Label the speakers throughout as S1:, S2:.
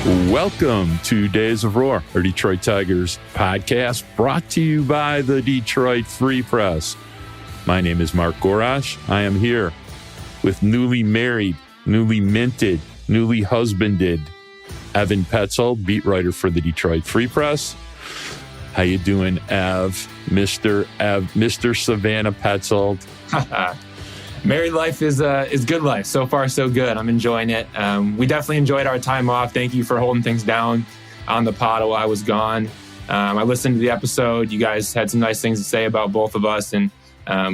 S1: Welcome to Days of Roar, our Detroit Tigers podcast, brought to you by the Detroit Free Press. My name is Mark Gorash. I am here with newly married, newly minted, newly husbanded Evan Petzold, beat writer for the Detroit Free Press. How you doing, Ev? Mr. Savannah Petzold.
S2: Married life is good life. So far, so good. I'm enjoying it. We definitely enjoyed our time off. Thank you for holding things down on the pod while I was gone. I listened to the episode. You guys had some nice things to say about both of us, and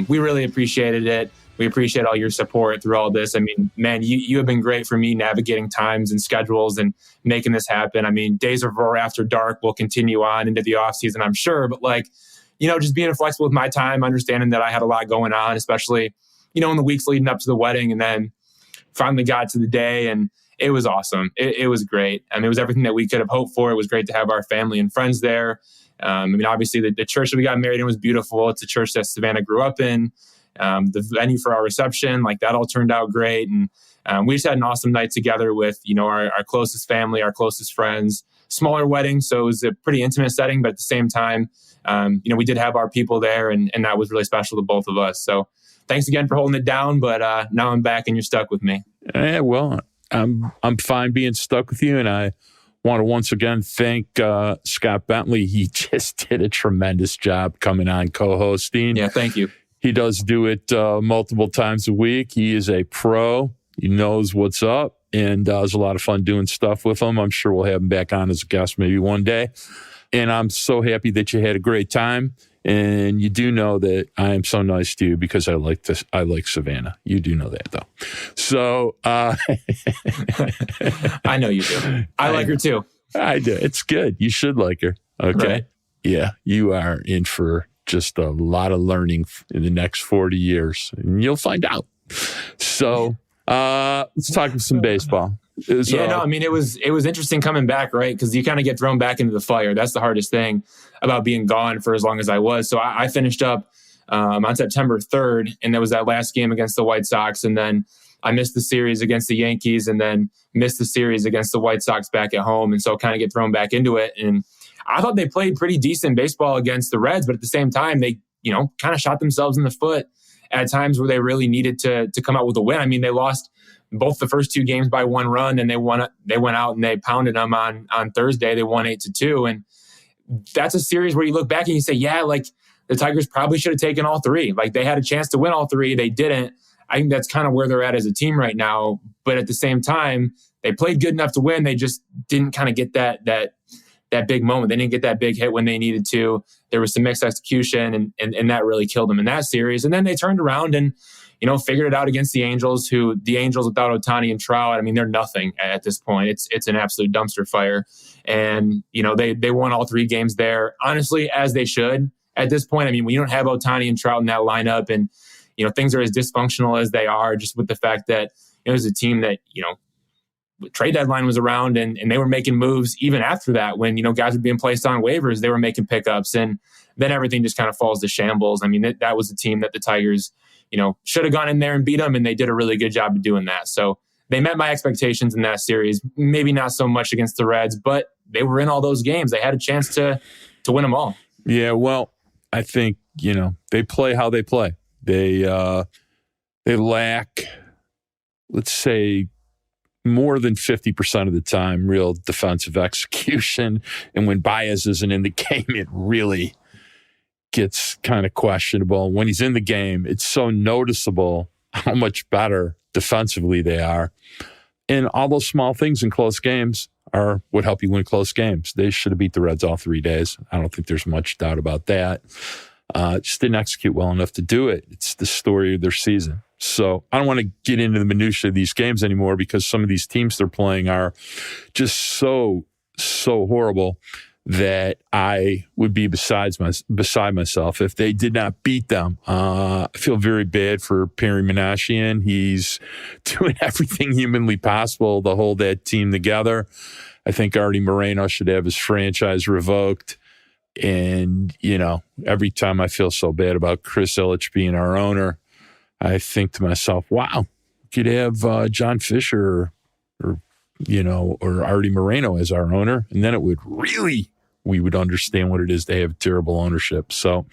S2: we really appreciated it. We appreciate all your support through all this. I mean, man, you have been great for me navigating times and schedules and making this happen. I mean, Days of Roar After Dark will continue on into the off season, I'm sure. But just being flexible with my time, understanding that I had a lot going on, especially in the weeks leading up to the wedding, and then finally got to the day, and it was awesome. It was great. I mean, it was everything that we could have hoped for. It was great to have our family and friends there. Obviously, the church that we got married in was beautiful. It's a church that Savannah grew up in. The venue for our reception, that all turned out great. And we just had an awesome night together with, our closest family, our closest friends. Smaller wedding, so it was a pretty intimate setting, but at the same time, we did have our people there, and that was really special to both of us. So thanks again for holding it down, but now I'm back and you're stuck with me.
S1: Yeah, well, I'm fine being stuck with you, and I want to once again thank Scott Bentley. He just did a tremendous job coming on co-hosting.
S2: Yeah, thank you.
S1: He does do it multiple times a week. He is a pro. He knows what's up, and it was a lot of fun doing stuff with him. I'm sure we'll have him back on as a guest maybe one day. And I'm so happy that you had a great time. And you do know that I am so nice to you because I like Savannah. You do know that, though. So
S2: I know you do. I like her too.
S1: I do. It's good. You should like her. Okay.
S2: Right.
S1: Yeah, you are in for just a lot of learning in the next 40 years, and you'll find out. So let's talk some baseball.
S2: It was interesting coming back, right? Because you kind of get thrown back into the fire. That's the hardest thing about being gone for as long as I was. So I finished up on September 3rd, and there was that last game against the White Sox. And then I missed the series against the Yankees, and then missed the series against the White Sox back at home. And so kind of get thrown back into it. And I thought they played pretty decent baseball against the Reds, but at the same time, they, kind of shot themselves in the foot at times where they really needed to come out with a win. I mean, they lost both the first two games by 1 run, and they went out and they pounded them on Thursday. They won 8-2. And that's a series where you look back and you say, yeah, the Tigers probably should have taken all three. They had a chance to win all three. They didn't. I think that's kind of where they're at as a team right now. But at the same time, they played good enough to win. They just didn't kind of get that big moment. They didn't get that big hit when they needed to. There was some mixed execution, and that really killed them in that series. And then they turned around and figured it out against the Angels, the Angels without Ohtani and Trout, I mean, they're nothing at this point. It's an absolute dumpster fire. And, they won all three games there, honestly, as they should at this point. I mean, when you don't have Ohtani and Trout in that lineup, and, things are as dysfunctional as they are, just with the fact that it was a team that, trade deadline was around, and they were making moves even after that when, guys were being placed on waivers, they were making pickups, and then everything just kind of falls to shambles. I mean, that was a team that the Tigers, should have gone in there and beat them, and they did a really good job of doing that. So they met my expectations in that series. Maybe not so much against the Reds, but they were in all those games. They had a chance to win them all.
S1: Yeah, well, I think, they play how they play. They lack, let's say, more than 50% of the time real defensive execution. And when Baez isn't in the game, it really gets kind of questionable. When he's in the game, it's so noticeable how much better defensively they are. And all those small things in close games would help you win close games. They should have beat the Reds all 3 days. I don't think there's much doubt about that. Just didn't execute well enough to do it. It's the story of their season. So I don't want to get into the minutia of these games anymore because some of these teams they're playing are just so horrible that I would be beside myself if they did not beat them. I feel very bad for Perry Minasian. He's doing everything humanly possible to hold that team together. I think Artie Moreno should have his franchise revoked. And, every time I feel so bad about Chris Ilitch being our owner, I think to myself, wow, we could have John Fisher or or Artie Moreno as our owner, and then we would understand what it is to have terrible ownership. So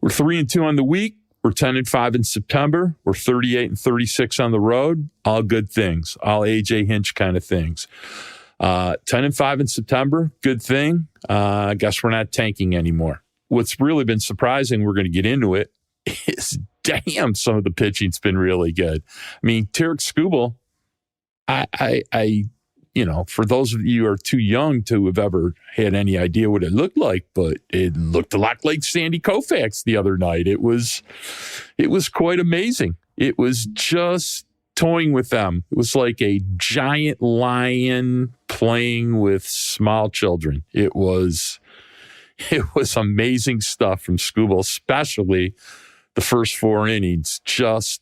S1: we're 3-2 on the week. We're 10-5 in September. We're 38-36 on the road. All good things. All AJ Hinch kind of things. 10-5 in September. Good thing. I guess we're not tanking anymore. What's really been surprising, we're going to get into it, is damn, some of the pitching's been really good. I mean, Tarek Skubal, for those of you who are too young to have ever had any idea what it looked like, but it looked a lot like Sandy Koufax the other night. It was quite amazing. It was just toying with them. It was like a giant lion playing with small children. It was amazing stuff from Skubal, especially the first 4 innings. Just,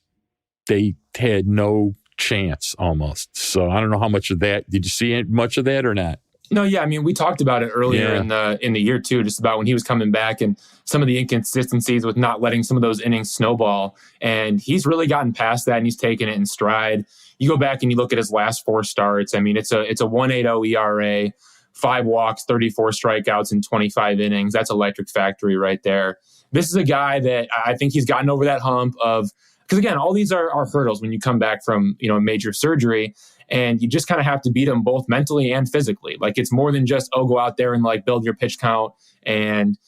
S1: they had no chance almost. So I don't know how much of that. Did you see much of that or not?
S2: No, yeah. I mean, we talked about it earlier in the year too, just about when he was coming back and some of the inconsistencies with not letting some of those innings snowball. And he's really gotten past that and he's taken it in stride. You go back and you look at his last 4 starts. I mean, it's a 1.80 ERA, 5 walks, 34 strikeouts in 25 innings. That's electric factory right there. This is a guy that I think he's gotten over that hump of, because again, all these are hurdles when you come back from, a major surgery, and you just kind of have to beat them both mentally and physically. Like, it's more than just, go out there and build your pitch count and,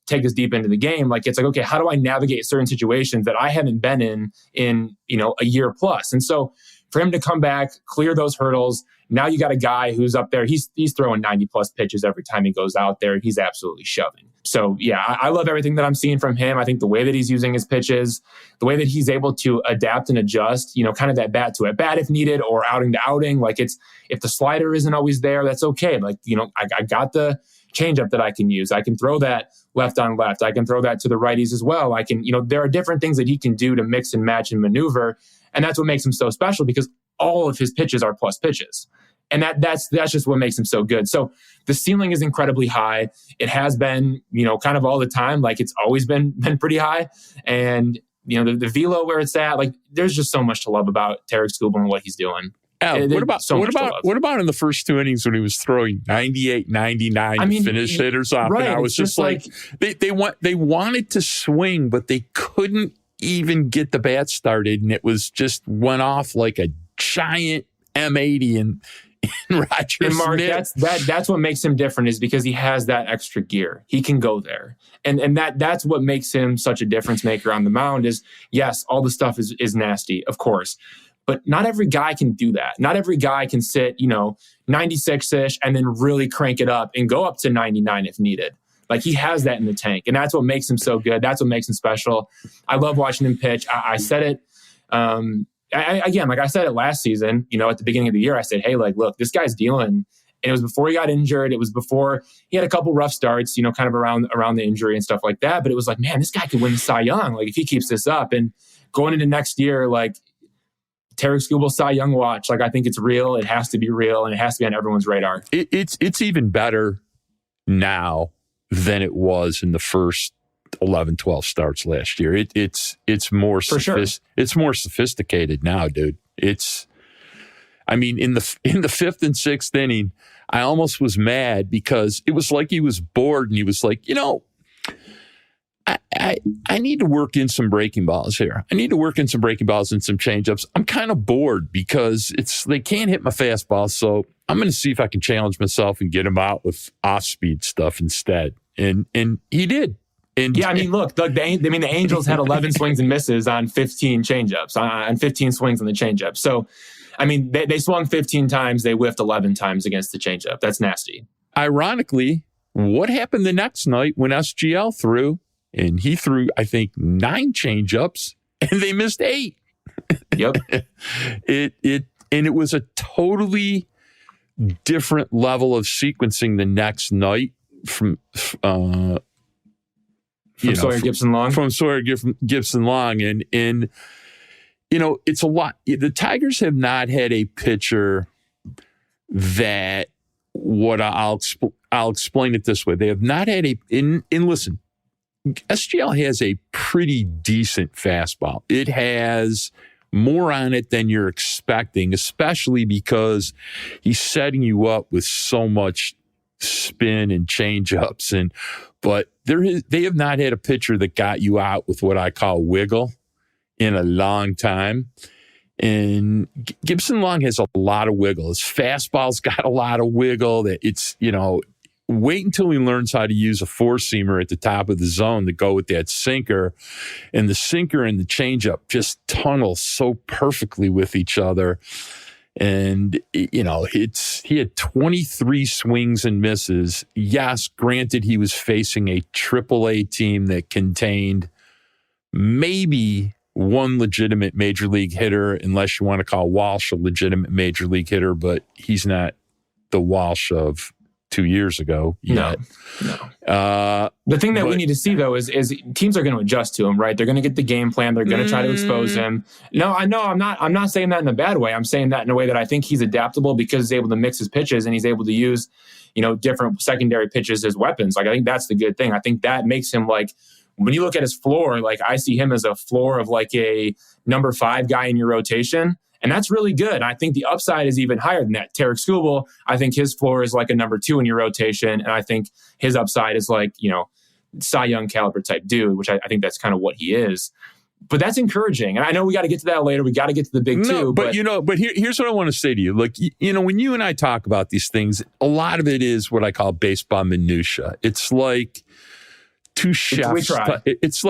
S2: take this deep into the game. Like, it's like, okay, how do I navigate certain situations that I haven't been in, a year plus? And so for him to come back, clear those hurdles, now you got a guy who's up there. He's throwing 90 plus pitches every time he goes out there. He's absolutely shoving. So yeah, I love everything that I'm seeing from him. I think the way that he's using his pitches, the way that he's able to adapt and adjust, kind of that bat to at bat if needed or outing to outing. Like, it's, if the slider isn't always there, that's okay. Like, I got the changeup that I can use. I can throw that left on left. I can throw that to the righties as well. I can, there are different things that he can do to mix and match and maneuver. And that's what makes him so special, because all of his pitches are plus pitches. And that's just what makes him so good. So the ceiling is incredibly high. It has been, kind of all the time. Like, it's always been pretty high. And, the velo where it's at, like, there's just so much to love about Tarek Skubal and what he's doing.
S1: What about in the first 2 innings when he was throwing 98, 99 to finish hitters off?
S2: Right,
S1: and I was just like they wanted to swing, but they couldn't even get the bat started, and it was just went off like a giant M80 in Roger
S2: and Mark,
S1: Smith.
S2: that's what makes him different, is because he has that extra gear. He can go there. And that's what makes him such a difference maker on the mound. Is, yes, all the stuff is nasty, of course. But not every guy can do that. Not every guy can sit, 96-ish and then really crank it up and go up to 99 if needed. Like, he has that in the tank. And that's what makes him so good. That's what makes him special. I love watching him pitch. I said it, I said it last season, at the beginning of the year. I said, hey, look, this guy's dealing. And it was before he got injured. It was before he had a couple rough starts, kind of around the injury and stuff like that. But it was like, man, this guy could win the Cy Young. Like, if he keeps this up. And going into next year, Tarek Skubal Cy Young watch. I think it's real. It has to be real, and it has to be on everyone's radar.
S1: It's even better now than it was in the first 11, 12 starts last year. It's more it's more sophisticated now, dude. In the fifth and sixth inning, I almost was mad because it was like he was bored and he was like, I need to work in some breaking balls here. I need to work in some breaking balls and some changeups. I'm kind of bored because they can't hit my fastball. So I'm going to see if I can challenge myself and get him out with off-speed stuff instead. And he did. And
S2: yeah, look, the Angels had 11 swings and misses on 15 changeups, on 15 swings on the changeup. So, they swung 15 times. They whiffed 11 times against the changeup. That's nasty.
S1: Ironically, what happened the next night when SGL threw? And he threw, I think, 9 changeups, and they missed 8.
S2: Yep.
S1: It was a totally different level of sequencing the next night from
S2: Sawyer Gibson Long.
S1: From Sawyer Gibson Long, and it's a lot. The Tigers have not had a pitcher that I'll explain it this way. They have not had listen. SGL has a pretty decent fastball. It has more on it than you're expecting, especially because he's setting you up with so much spin and change-ups. But they have not had a pitcher that got you out with what I call wiggle in a long time. And Gibson Long has a lot of wiggle. His fastball's got a lot of wiggle. That it's, wait until he learns how to use a four-seamer at the top of the zone to go with that sinker. And the sinker and the changeup just tunnel so perfectly with each other. And, he had 23 swings and misses. Yes, granted, he was facing a AAA team that contained maybe one legitimate major league hitter, unless you want to call Walsh a legitimate major league hitter, but he's not the Walsh of 2 years ago yet.
S2: No. The thing that we need to see, though, is teams are going to adjust to him, right? They're going to get the game plan. They're going to try to expose him. No, I know. I'm not saying that in a bad way. I'm saying that in a way that I think he's adaptable because he's able to mix his pitches and he's able to use, different secondary pitches as weapons. Like, I think that's the good thing. I think that makes him, like, when you look at his floor, like, I see him as a floor of like a number 5 guy in your rotation. And that's really good. I think the upside is even higher than that. Tarek Skubal, I think his floor is like a number 2 in your rotation. And I think his upside is like, Cy Young caliber type dude, which I think that's kind of what he is. But that's encouraging. And I know we got to get to that later. We got to get to the big two.
S1: But here's what I want to say to you. Like, when you and I talk about these things, a lot of it is what I call baseball minutia. It's like two chefs. It's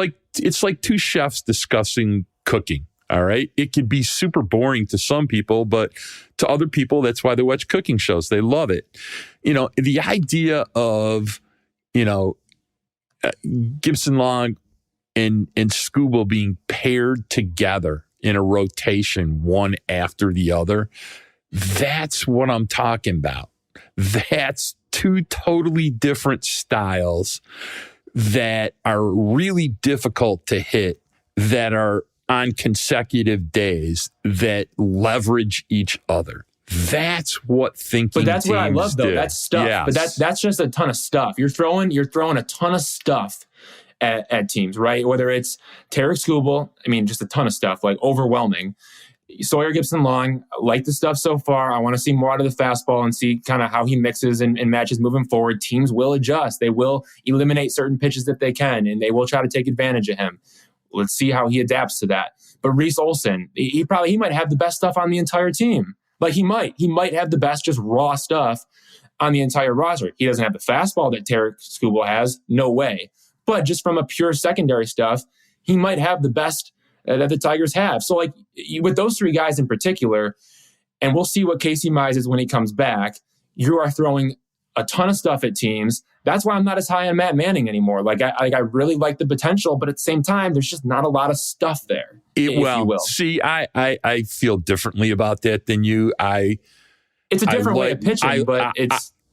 S1: like two chefs discussing cooking. All right. It could be super boring to some people, but to other people, that's why they watch cooking shows. They love it. The idea of, Gibson Long and Skubal being paired together in a rotation, one after the other, that's what I'm talking about. That's two totally different styles that are really difficult to hit, that are on consecutive days, that leverage each other. That's what thinking.
S2: But that's what I love, though.
S1: Do.
S2: That's stuff.
S1: Yes.
S2: But that's just a ton of stuff. You're throwing a ton of stuff at teams, right? Whether it's Tarek Skubal, just a ton of stuff, like overwhelming. Sawyer Gibson Long, like the stuff so far. I want to see more out of the fastball and see kind of how he mixes and matches moving forward. Teams will adjust. They will eliminate certain pitches if they can, and they will try to take advantage of him. Let's see how he adapts to that. But Reese Olson, he might have the best stuff on the entire team. Like, he might have the best just raw stuff on the entire roster. He doesn't have the fastball that Tarek Skubal has. No way. But just from a pure secondary stuff, he might have the best that the Tigers have. So, like, with those three guys in particular, and we'll see what Casey Mize is when he comes back, you are throwing a ton of stuff at teams. That's why I'm not as high on Matt Manning anymore. Like, I really like the potential, but at the same time, there's just not a lot of stuff there.
S1: See, I feel differently about that than you.
S2: It's a different way of pitching, but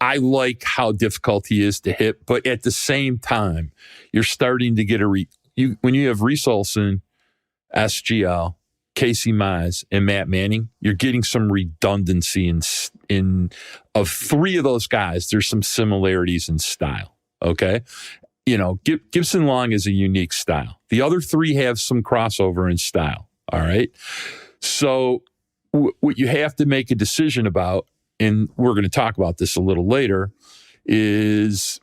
S1: I like how difficult he is to hit, but at the same time, you're starting to get when you have Reese Olson, SGL, Casey Mize, and Matt Manning, you're getting some redundancy in of three of those guys. There's some similarities in style. Okay. Gibson Long is a unique style. The other three have some crossover in style. All right. So what you have to make a decision about, and we're going to talk about this a little later, is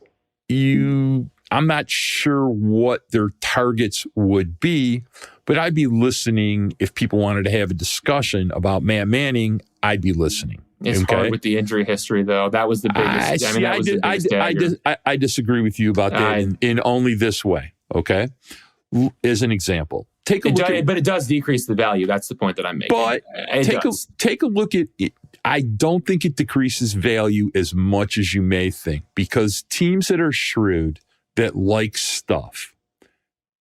S1: I'm not sure what their targets would be, but I'd be listening if people wanted to have a discussion about Matt Manning. I'd be listening.
S2: It's hard with the injury history, though. That was the biggest.
S1: I disagree with you about that in only this way. Okay, as an example, take a look.
S2: But it does decrease the value. That's the point that I'm making.
S1: But take a look at it. I don't think it decreases value as much as you may think, because teams that are shrewd, that like stuff,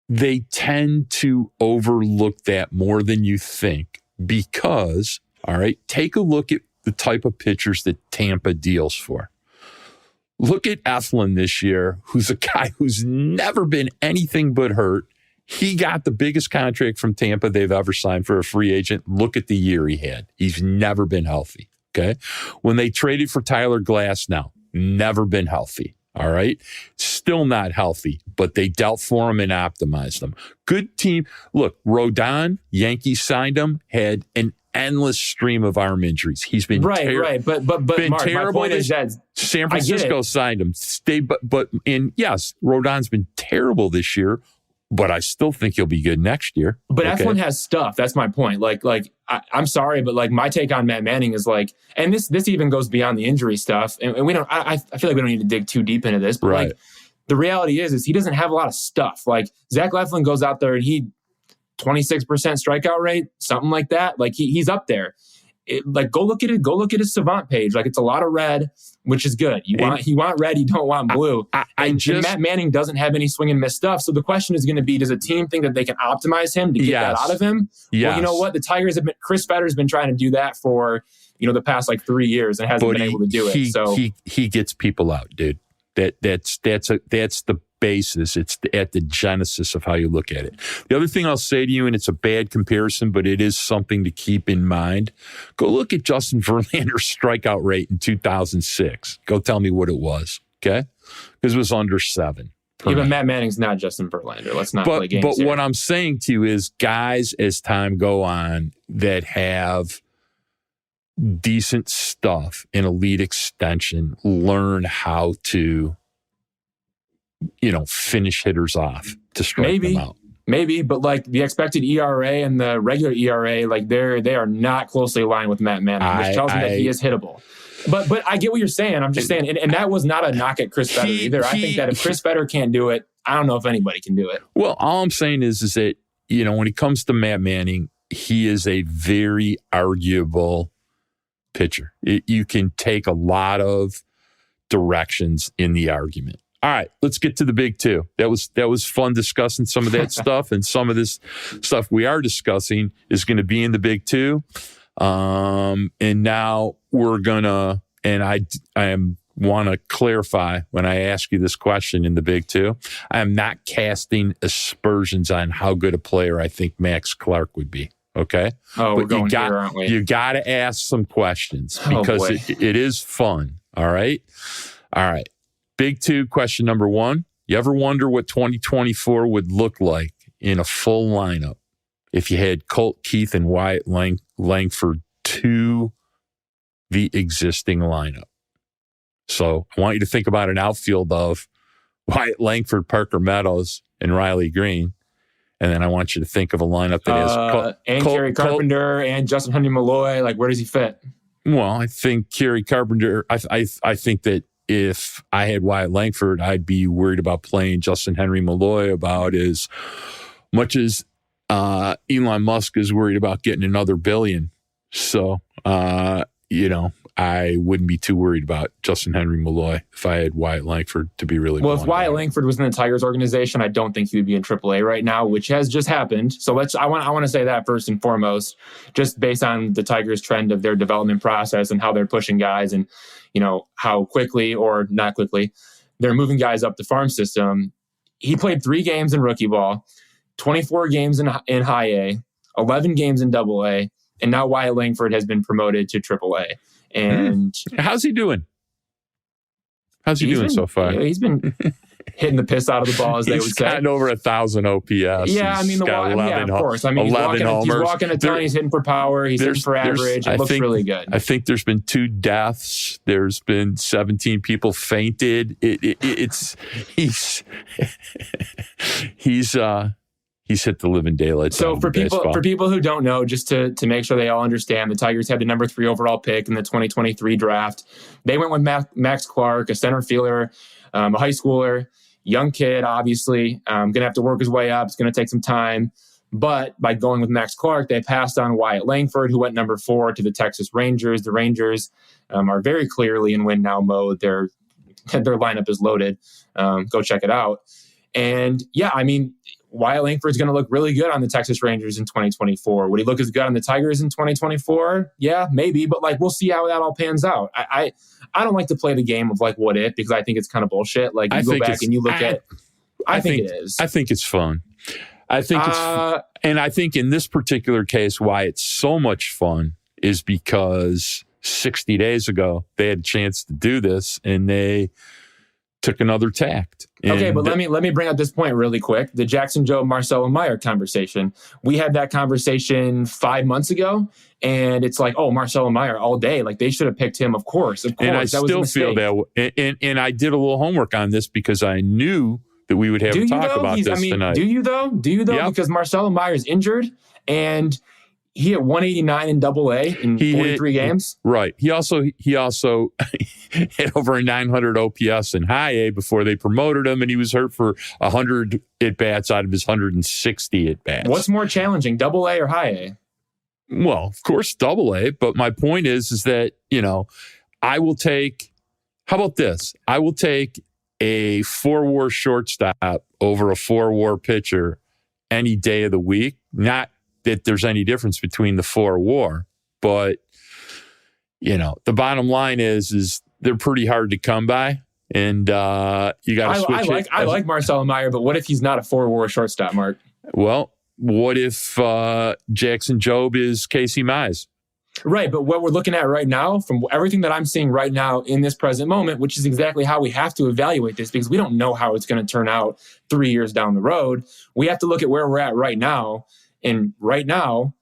S1: they tend to overlook that more than you think. Because, all right, take a look at the type of pitchers that Tampa deals for. Look at Eflin this year, who's a guy who's never been anything but hurt. He got the biggest contract from Tampa they've ever signed for a free agent. Look at the year he had. He's never been healthy. Okay. When they traded for Tyler Glasnow, never been healthy. All right. still not healthy, but they dealt for him and optimized them. Good team. Look, Rodon, Yankees signed him, had an endless stream of arm injuries. He's been
S2: right. But Mark,
S1: terrible.
S2: My point is that
S1: San Francisco signed him. Yes, Rodon's been terrible this year, but I still think he'll be good next year.
S2: But F1 has stuff. That's my point. I'm sorry, but my take on Matt Manning is and this even goes beyond the injury stuff. And we don't. I feel like we don't need to dig too deep into this. But
S1: right.
S2: The reality is he doesn't have a lot of stuff. Zach Eflin goes out there and he 26% strikeout rate, something like that. He's up there. Go look at it. Go look at his Savant page. It's a lot of red, which is good. You want red. You don't want blue. And Matt Manning doesn't have any swing and miss stuff. So the question is going to be: does a team think that they can optimize him to get that out of him?
S1: Yes.
S2: Well, you know what? The Tigers have been. Chris Fetter's been trying to do that for the past 3 years and hasn't been able to do it. So
S1: he gets people out, dude. That's the basis. It's at the genesis of how you look at it. The other thing I'll say to you, and it's a bad comparison, but it is something to keep in mind. Go look at Justin Verlander's strikeout rate in 2006. Go tell me what it was, okay? Because it was under 7.
S2: But Matt Manning's not Justin Verlander. Let's not play games
S1: But
S2: here.
S1: what I'm saying to you is guys, as time go on, that have decent stuff in elite extension learn how to finish hitters off to strike them out.
S2: Maybe, but the expected ERA and the regular ERA, they are not closely aligned with Matt Manning, which tells me that he is hittable. But I get what you're saying. I'm just saying, and that was not a knock at Chris Fetter either. I think that if Chris Fetter can't do it, I don't know if anybody can do it.
S1: Well, all I'm saying is that, when it comes to Matt Manning, he is a very arguable pitcher. You can take a lot of directions in the argument. All right, let's get to the big two. That was fun discussing some of that stuff, and some of this stuff we are discussing is going to be in the big two. And now we're gonna, and I want to clarify when I ask you this question in the big two. I am not casting aspersions on how good a player I think Max Clark would be. Okay.
S2: Oh, we're going here, aren't we?
S1: You got to ask some questions because it is fun. All right. Big two, question number one. You ever wonder what 2024 would look like in a full lineup if you had Colt Keith and Wyatt Langford to the existing lineup? So I want you to think about an outfield of Wyatt Langford, Parker Meadows, and Riley Greene. And then I want you to think of a lineup that has
S2: Kerry Carpenter and Justin Henry Malloy. Where does he fit?
S1: Well, I think Kerry Carpenter, I think that if I had Wyatt Langford, I'd be worried about playing Justin Henry Malloy about as much as Elon Musk is worried about getting another billion. So, I wouldn't be too worried about Justin Henry Malloy if I had Wyatt Langford, to be really
S2: well. If Wyatt Langford was in the Tigers organization, I don't think he would be in AAA right now, which has just happened. So I want to say that first and foremost, just based on the Tigers' trend of their development process and how they're pushing guys, and how quickly or not quickly they're moving guys up the farm system. He played 3 games in rookie ball, 24 games in high A, 11 games in double A, and now Wyatt Langford has been promoted to AAA. And
S1: how's he doing? How's he doing so far?
S2: He's been hitting the piss out of the ball, as they would say.
S1: He's gotten over 1,000 OPS.
S2: Yeah,
S1: of
S2: course. He's walking a ton. He's hitting for power. He's hitting for average. It looks really good.
S1: I think there's been 2 deaths. There's been 17 people fainted. He's hit the living daylights.
S2: So for people who don't know, just to make sure they all understand, the Tigers had the number 3 overall pick in the 2023 draft. They went with Max Clark, a center fielder, a high schooler, young kid, obviously. Going to have to work his way up. It's going to take some time. But by going with Max Clark, they passed on Wyatt Langford, who went number 4 to the Texas Rangers. The Rangers are very clearly in win now mode. Their lineup is loaded. Go check it out. And Wyatt Langford's going to look really good on the Texas Rangers in 2024. Would he look as good on the Tigers in 2024? Yeah, maybe. But we'll see how that all pans out. I don't like to play the game of what if, because I think it's kind of bullshit. You go back and you look at. I think it is.
S1: I think it's fun. I think it's, and I think in this particular case, why it's so much fun is because 60 days ago they had a chance to do this, and they took another tact.
S2: Okay, but let me bring up this point really quick. The Jackson Jobe, Marcelo Meyer conversation. We had that conversation 5 months ago, and it's like, oh, Marcelo Meyer all day. Like, they should have picked him, of course.
S1: And I still feel that way. And I did a little homework on this because I knew that we would have a talk about this tonight.
S2: Do you though? Yep. Because Marcelo Meyer's injured, and he hit 189 in AA in 43 games.
S1: Right. He also hit over a 900 OPS in high A before they promoted him, and he was hurt for 100 at-bats out of his 160 at-bats.
S2: What's more challenging, AA or high A?
S1: Well, of course, AA, but my point is that, I will take, how about this? I will take a 4-WAR shortstop over a 4-WAR pitcher any day of the week. Not that there's any difference between the 4-WAR, but the bottom line is they're pretty hard to come by, and you got to switch.
S2: I like Marcelo Meyer, but what if he's not a 4-WAR shortstop, Mark?
S1: Well, what if Jackson Jobe is Casey Mize?
S2: Right, but what we're looking at right now, from everything that I'm seeing right now in this present moment, which is exactly how we have to evaluate this, because we don't know how it's going to turn out 3 years down the road. We have to look at where we're at right now. And right now,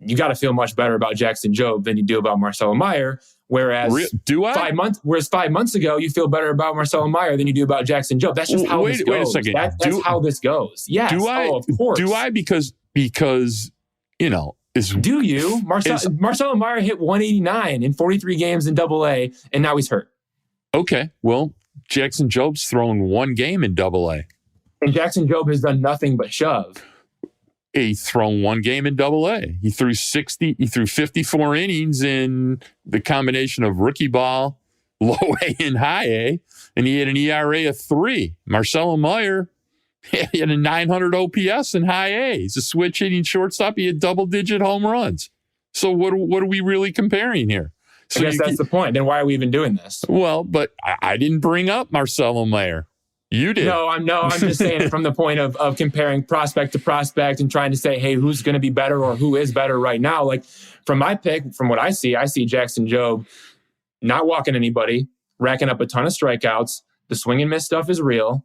S2: you got to feel much better about Jackson Jobe than you do about Marcelo Meyer. Whereas 5 months ago, you feel better about Marcelo Meyer than you do about Jackson Jobe. That's just how this goes. Wait a second. That's how this goes. Yes. Of course.
S1: Do I? Because
S2: do you? Marcelo Meyer hit 189 in 43 games in AA, and now he's hurt.
S1: Okay. Well, Jackson Jobe's thrown 1 game in AA.
S2: And Jackson Jobe has done nothing but shove.
S1: He's thrown 1 game in AA. He threw 54 innings in the combination of rookie ball, low A and high A, and he had an ERA of 3. Marcelo Meyer had a 900 OPS in high A. He's a switch hitting shortstop. He had double-digit home runs. So what are we really comparing here? So
S2: I guess that's the point. Then why are we even doing this?
S1: Well, but I didn't bring up Marcelo Meyer. You did.
S2: No, I'm just saying from the point of comparing prospect to prospect and trying to say, hey, who's going to be better or who is better right now? Like, from my pick, from what I see Jackson Jobe not walking anybody, racking up a ton of strikeouts. The swing and miss stuff is real.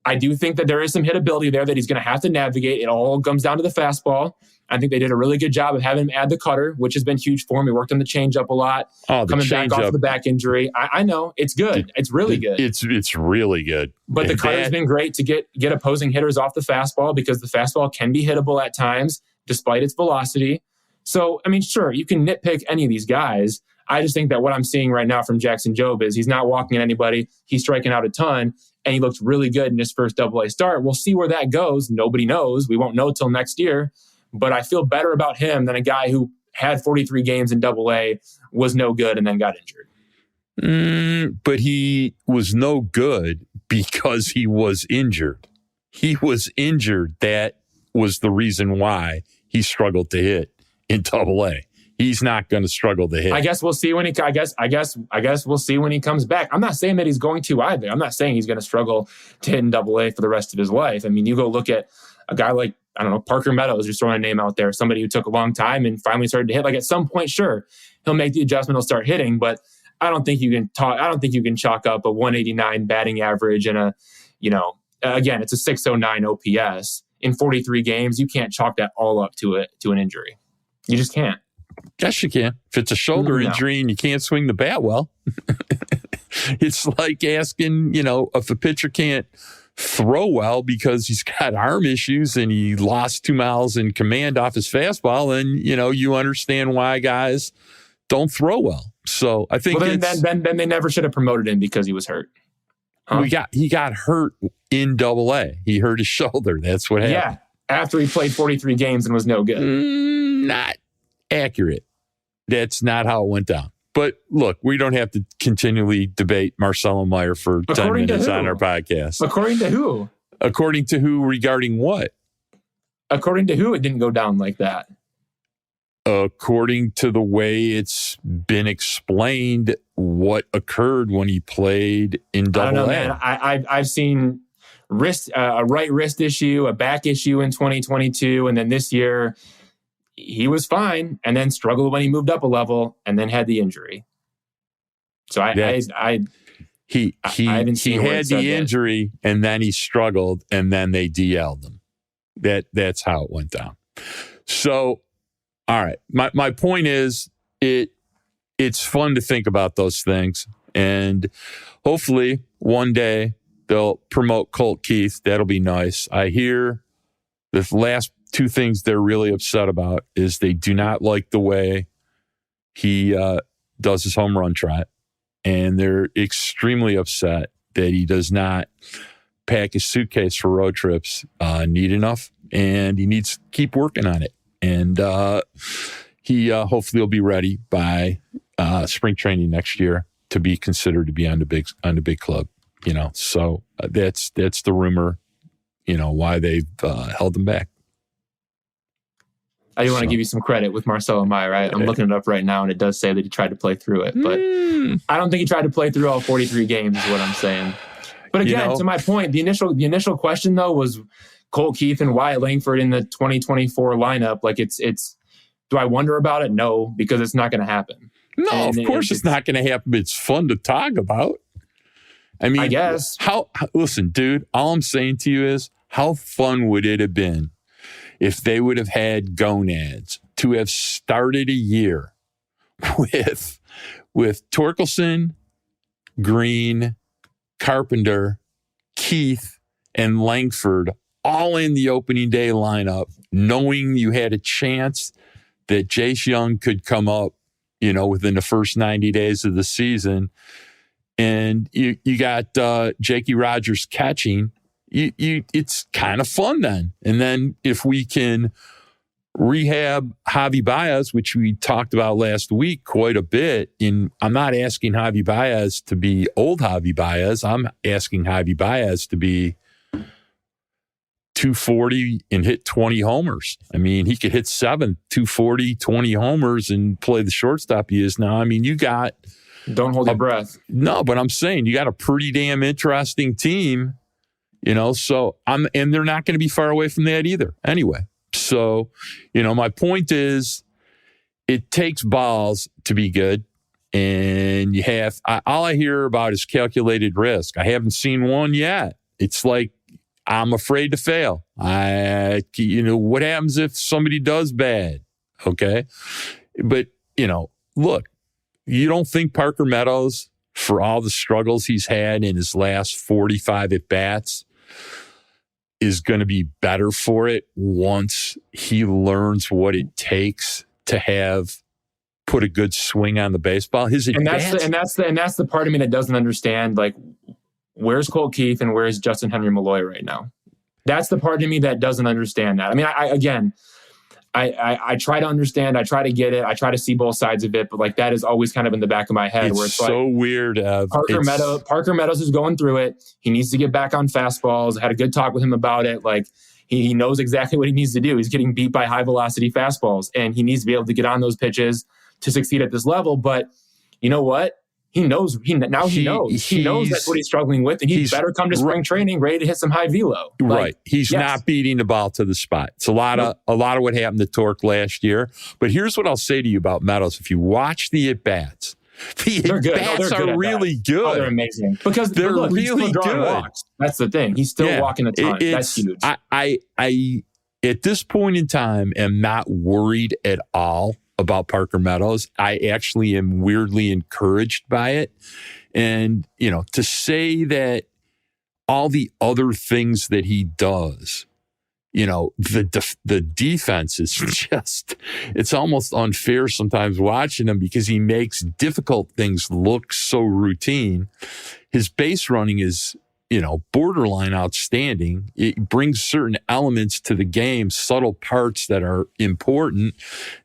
S2: I do think that there is some hitability there that he's going to have to navigate. It all comes down to the fastball. I think they did a really good job of having him add the cutter, which has been huge for him. He worked on the changeup a lot. Coming back off the back injury. I know. It's good. It's really good.
S1: It's really good.
S2: But the cutter's been great to get opposing hitters off the fastball, because the fastball can be hittable at times, despite its velocity. So, I mean, sure, you can nitpick any of these guys. I just think that what I'm seeing right now from Jackson Jobe is he's not walking at anybody. He's striking out a ton, and he looked really good in his first AA start. We'll see where that goes. Nobody knows. We won't know till next year. But I feel better about him than a guy who had 43 games in AA, was no good, and then got injured.
S1: But he was no good because he was injured. He was injured. That was the reason why he struggled to hit in AA. He's not going to struggle to hit.
S2: I guess we'll see when he. I guess we'll see when he comes back. I'm not saying that he's going to either. I'm not saying he's going to struggle to hit in AA for the rest of his life. I mean, you go look at a guy like, I don't know, Parker Meadows, just throwing a name out there, somebody who took a long time and finally started to hit. Like, at some point, sure, he'll make the adjustment, he'll start hitting, but I don't think you can chalk up a 189 batting average and again, it's a 609 OPS in 43 games. You can't chalk that all up to an injury. You just can't.
S1: Yes, you can. If it's a shoulder injury and you can't swing the bat well, it's like asking, if a pitcher can't throw well because he's got arm issues and he lost 2 miles in command off his fastball, then, you understand why guys don't throw well. So I think
S2: then they never should have promoted him because he was hurt.
S1: Huh? He got hurt in AA. He hurt his shoulder. That's what happened.
S2: Yeah, after he played 43 games and was no good.
S1: Not accurate. That's not how it went down. But look, we don't have to continually debate Marcelo Meyer for 10 minutes on our podcast.
S2: According to who?
S1: According to who regarding what?
S2: According to who it didn't go down like that?
S1: According to the way it's been explained, what occurred when he played in AA. I don't know,
S2: man. I've seen a right wrist issue, a back issue in 2022, and then this year he was fine, and then struggled when he moved up a level, and then had the injury. So
S1: He
S2: haven't seen where it
S1: had
S2: said
S1: the
S2: that.
S1: injury and then he struggled and then they DL'd him. That's how it went down. So, all right. My point is it's fun to think about those things, and hopefully one day they'll promote Colt Keith. That'll be nice. I hear the last two things they're really upset about is they do not like the way he does his home run trot, and they're extremely upset that he does not pack his suitcase for road trips neat enough, and he needs to keep working on it. And he hopefully will be ready by spring training next year to be considered to be on the big club. So that's the rumor. Why they've held him back.
S2: I do want to give you some credit with Marcelo Mayer, right? I'm looking it up right now, and it does say that he tried to play through it, but I don't think he tried to play through all 43 games is what I'm saying. But again, to my point, the initial question though was Colt Keith and Wyatt Langford in the 2024 lineup. Like it's. Do I wonder about it? No, because it's not going to happen.
S1: No, of course it's not going to happen. It's fun to talk about. I mean, I
S2: guess.
S1: Listen, dude, all I'm saying to you is how fun would it have been if they would have had gonads to have started a year with Torkelson, Greene, Carpenter, Keith, and Langford all in the opening day lineup, knowing you had a chance that Jace Young could come up, within the first 90 days of the season. And you got Jakey Rogers catching. It's kind of fun then. And then if we can rehab Javi Baez, which we talked about last week quite a bit, I'm not asking Javi Baez to be old Javi Baez. I'm asking Javi Baez to be 240 and hit 20 homers. I mean, he could hit 240, 20 homers and play the shortstop he is now. I mean,
S2: don't hold your breath.
S1: No, but I'm saying you got a pretty damn interesting team, so and they're not going to be far away from that either. Anyway, so, my point is it takes balls to be good. And all I hear about is calculated risk. I haven't seen one yet. It's like, I'm afraid to fail. What happens if somebody does bad? Okay. But, look, you don't think Parker Meadows, for all the struggles he's had in his last 45 at-bats, is going to be better for it once he learns what it takes to put a good swing on the baseball? That's
S2: the part of me that doesn't understand, like, where's Colt Keith and where's Justin Henry Malloy right now? That's the part of me that doesn't understand that. I mean, I try to understand. I try to get it. I try to see both sides of it. But like that is always kind of in the back of my head. Where it's
S1: so
S2: like,
S1: weird.
S2: Parker Meadows is going through it. He needs to get back on fastballs. I had a good talk with him about it. Like he knows exactly what he needs to do. He's getting beat by high velocity fastballs, and he needs to be able to get on those pitches to succeed at this level. But you know what? He knows. He knows. He knows that's what he's struggling with, and he better come to spring training ready to hit some high velo.
S1: Right. He's not beating the ball to the spot. It's a lot of what happened to Torque last year. But here's what I'll say to you about Meadows: if you watch the at bats, the at bats are really good.
S2: Oh, they're amazing because
S1: they're really good.
S2: Walks. That's the thing. He's still walking a ton. That's huge.
S1: I at this point in time am not worried at all about Parker Meadows. I actually am weirdly encouraged by it. And, to say that all the other things that he does, the defense is just, it's almost unfair sometimes watching him because he makes difficult things look so routine. His base running is, borderline outstanding. It brings certain elements to the game, subtle parts that are important.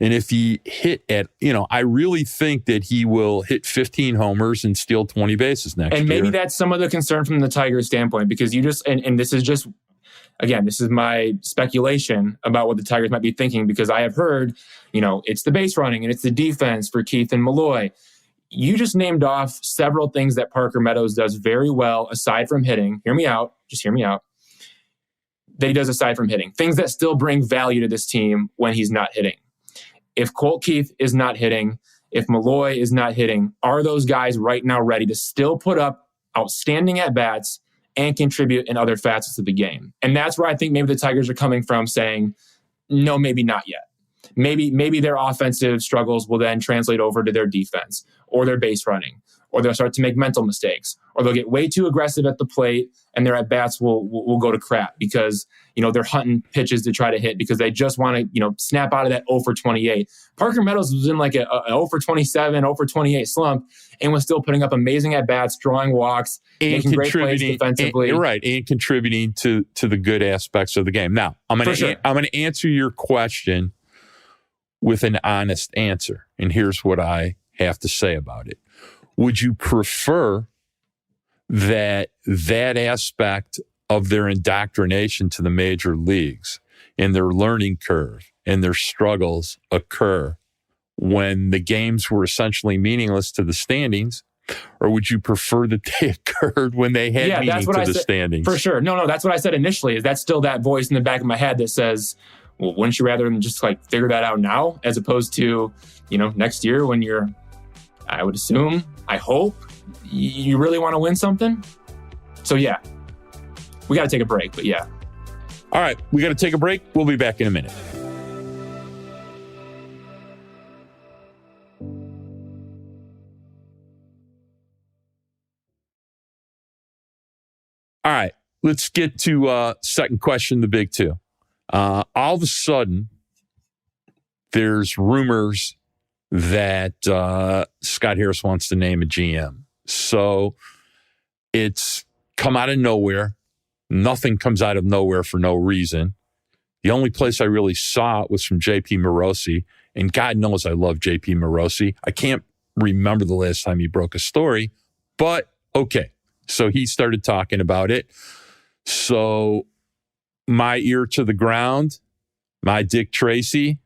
S1: And if he hit at, I really think that he will hit 15 homers and steal 20 bases next year.
S2: And maybe that's some of the concern from the Tigers standpoint, because you just, and this is just, again, this is my speculation about what the Tigers might be thinking, because I have heard, it's the base running and it's the defense for Keith and Malloy. You just named off several things that Parker Meadows does very well aside from hitting. Hear me out. Just hear me out. That he does aside from hitting. Things that still bring value to this team when he's not hitting. If Colt Keith is not hitting, if Malloy is not hitting, are those guys right now ready to still put up outstanding at bats and contribute in other facets of the game. And that's where I think maybe the Tigers are coming from, saying, no, maybe not yet. Maybe their offensive struggles will then translate over to their defense or their base running, or they'll start to make mental mistakes, or they'll get way too aggressive at the plate and their at-bats will go to crap because, they're hunting pitches to try to hit because they just want to, snap out of that 0 for 28. Parker Meadows was in like a 0 for 27, 0 for 28 slump and was still putting up amazing at-bats, drawing walks,
S1: and
S2: making great plays defensively.
S1: You're right, and contributing to the good aspects of the game. Now, I'm going to answer your question with an honest answer, and here's what I have to say about it. Would you prefer that aspect of their indoctrination to the major leagues and their learning curve and their struggles occur when the games were essentially meaningless to the standings? Or would you prefer that they occurred when they had meaning to the standings? For
S2: sure. No, that's what I said initially. Is that's still that voice in the back of my head that says, well, wouldn't you rather than just figure that out now as opposed to, next year when you're, I would assume, I hope, you really want to win something? So yeah, we got to take a break, but yeah.
S1: All right, we got to take a break. We'll be back in a minute. All right, let's get to second question, the big two. All of a sudden, there's rumors that Scott Harris wants to name a GM. So it's come out of nowhere. Nothing comes out of nowhere for no reason. The only place I really saw it was from JP Morosi. And God knows I love JP Morosi. I can't remember the last time he broke a story, but okay. So he started talking about it. So my ear to the ground, my Dick Tracy,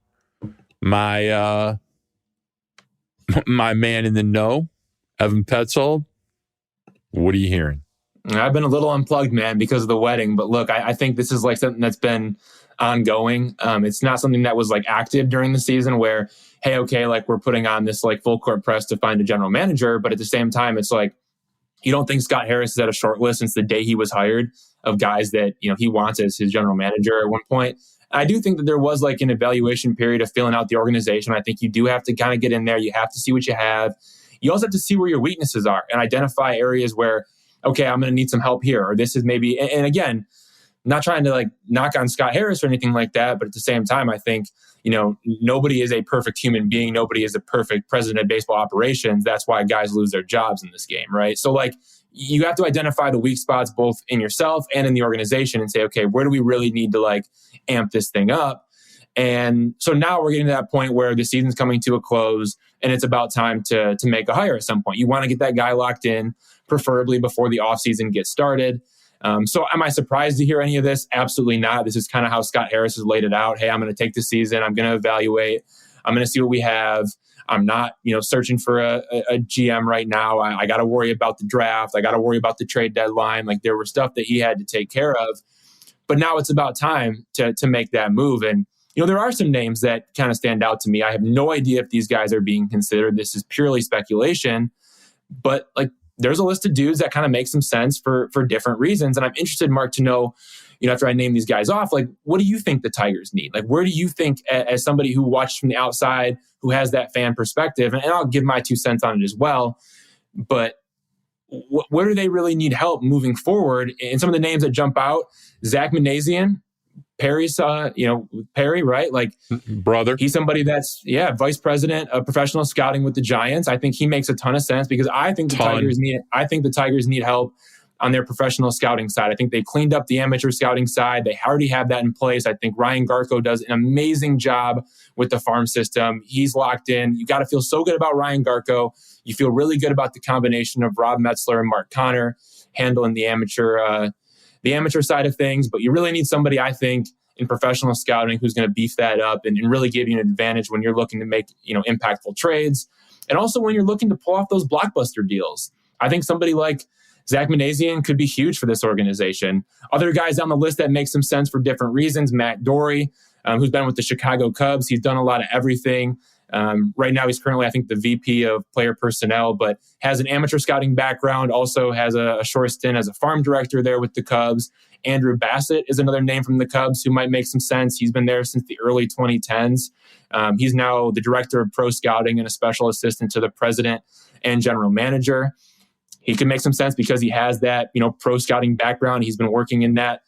S1: my man in the know, Evan Petzold. What are you hearing?
S2: I've been a little unplugged, man, because of the wedding. But look, I think this is something that's been ongoing. It's not something that was active during the season where, hey, okay, we're putting on this full court press to find a general manager. But at the same time, it's you don't think Scott Harris is at a short list since the day he was hired of guys that, he wants as his general manager at one point. I do think that there was an evaluation period of filling out the organization. I think you do have to kind of get in there. You have to see what you have. You also have to see where your weaknesses are and identify areas where, okay, I'm going to need some help here. Or this is maybe, and again, not trying to knock on Scott Harris or anything like that. But at the same time, I think, nobody is a perfect human being. Nobody is a perfect president of baseball operations. That's why guys lose their jobs in this game, right? So you have to identify the weak spots both in yourself and in the organization and say, okay, where do we really need to amp this thing up? And so now we're getting to that point where the season's coming to a close and it's about time to make a hire at some point. You want to get that guy locked in, preferably before the offseason gets started. So am I surprised to hear any of this? Absolutely not. This is kind of how Scott Harris has laid it out. Hey, I'm going to take the season. I'm going to evaluate. I'm going to see what we have. I'm not, searching for a GM right now. I got to worry about the draft. I got to worry about the trade deadline. There was stuff that he had to take care of. But now it's about time to make that move. And, there are some names that kind of stand out to me. I have no idea if these guys are being considered. This is purely speculation. But there's a list of dudes that kind of make some sense for different reasons. And I'm interested, Mark, to know, after I name these guys off, what do you think the Tigers need? Where do you think, as somebody who watched from the outside, who has that fan perspective, and I'll give my 2 cents on it as well, but where do they really need help moving forward? And some of the names that jump out, Zach Manassian, Perry's, Perry, right?
S1: Brother.
S2: He's somebody that's, vice president of professional scouting with the Giants. I think he makes a ton of sense because I think the Tigers need help on their professional scouting side. I think they cleaned up the amateur scouting side. They already have that in place. I think Ryan Garko does an amazing job with the farm system. He's locked in. You got to feel so good about Ryan Garko. You feel really good about the combination of Rob Metzler and Mark Connor handling the amateur side of things, but you really need somebody, I think, in professional scouting who's going to beef that up and really give you an advantage when you're looking to make, impactful trades. And also when you're looking to pull off those blockbuster deals. I think somebody like Zach Manassian could be huge for this organization. Other guys on the list that make some sense for different reasons, Matt Dorey, who's been with the Chicago Cubs. He's done a lot of everything. Right now, he's currently, I think, the VP of player personnel, but has an amateur scouting background, also has a short stint as a farm director there with the Cubs. Andrew Bassett is another name from the Cubs who might make some sense. He's been there since the early 2010s. He's now the director of pro scouting and a special assistant to the president and general manager. He could make some sense because he has that, pro scouting background. He's been working in that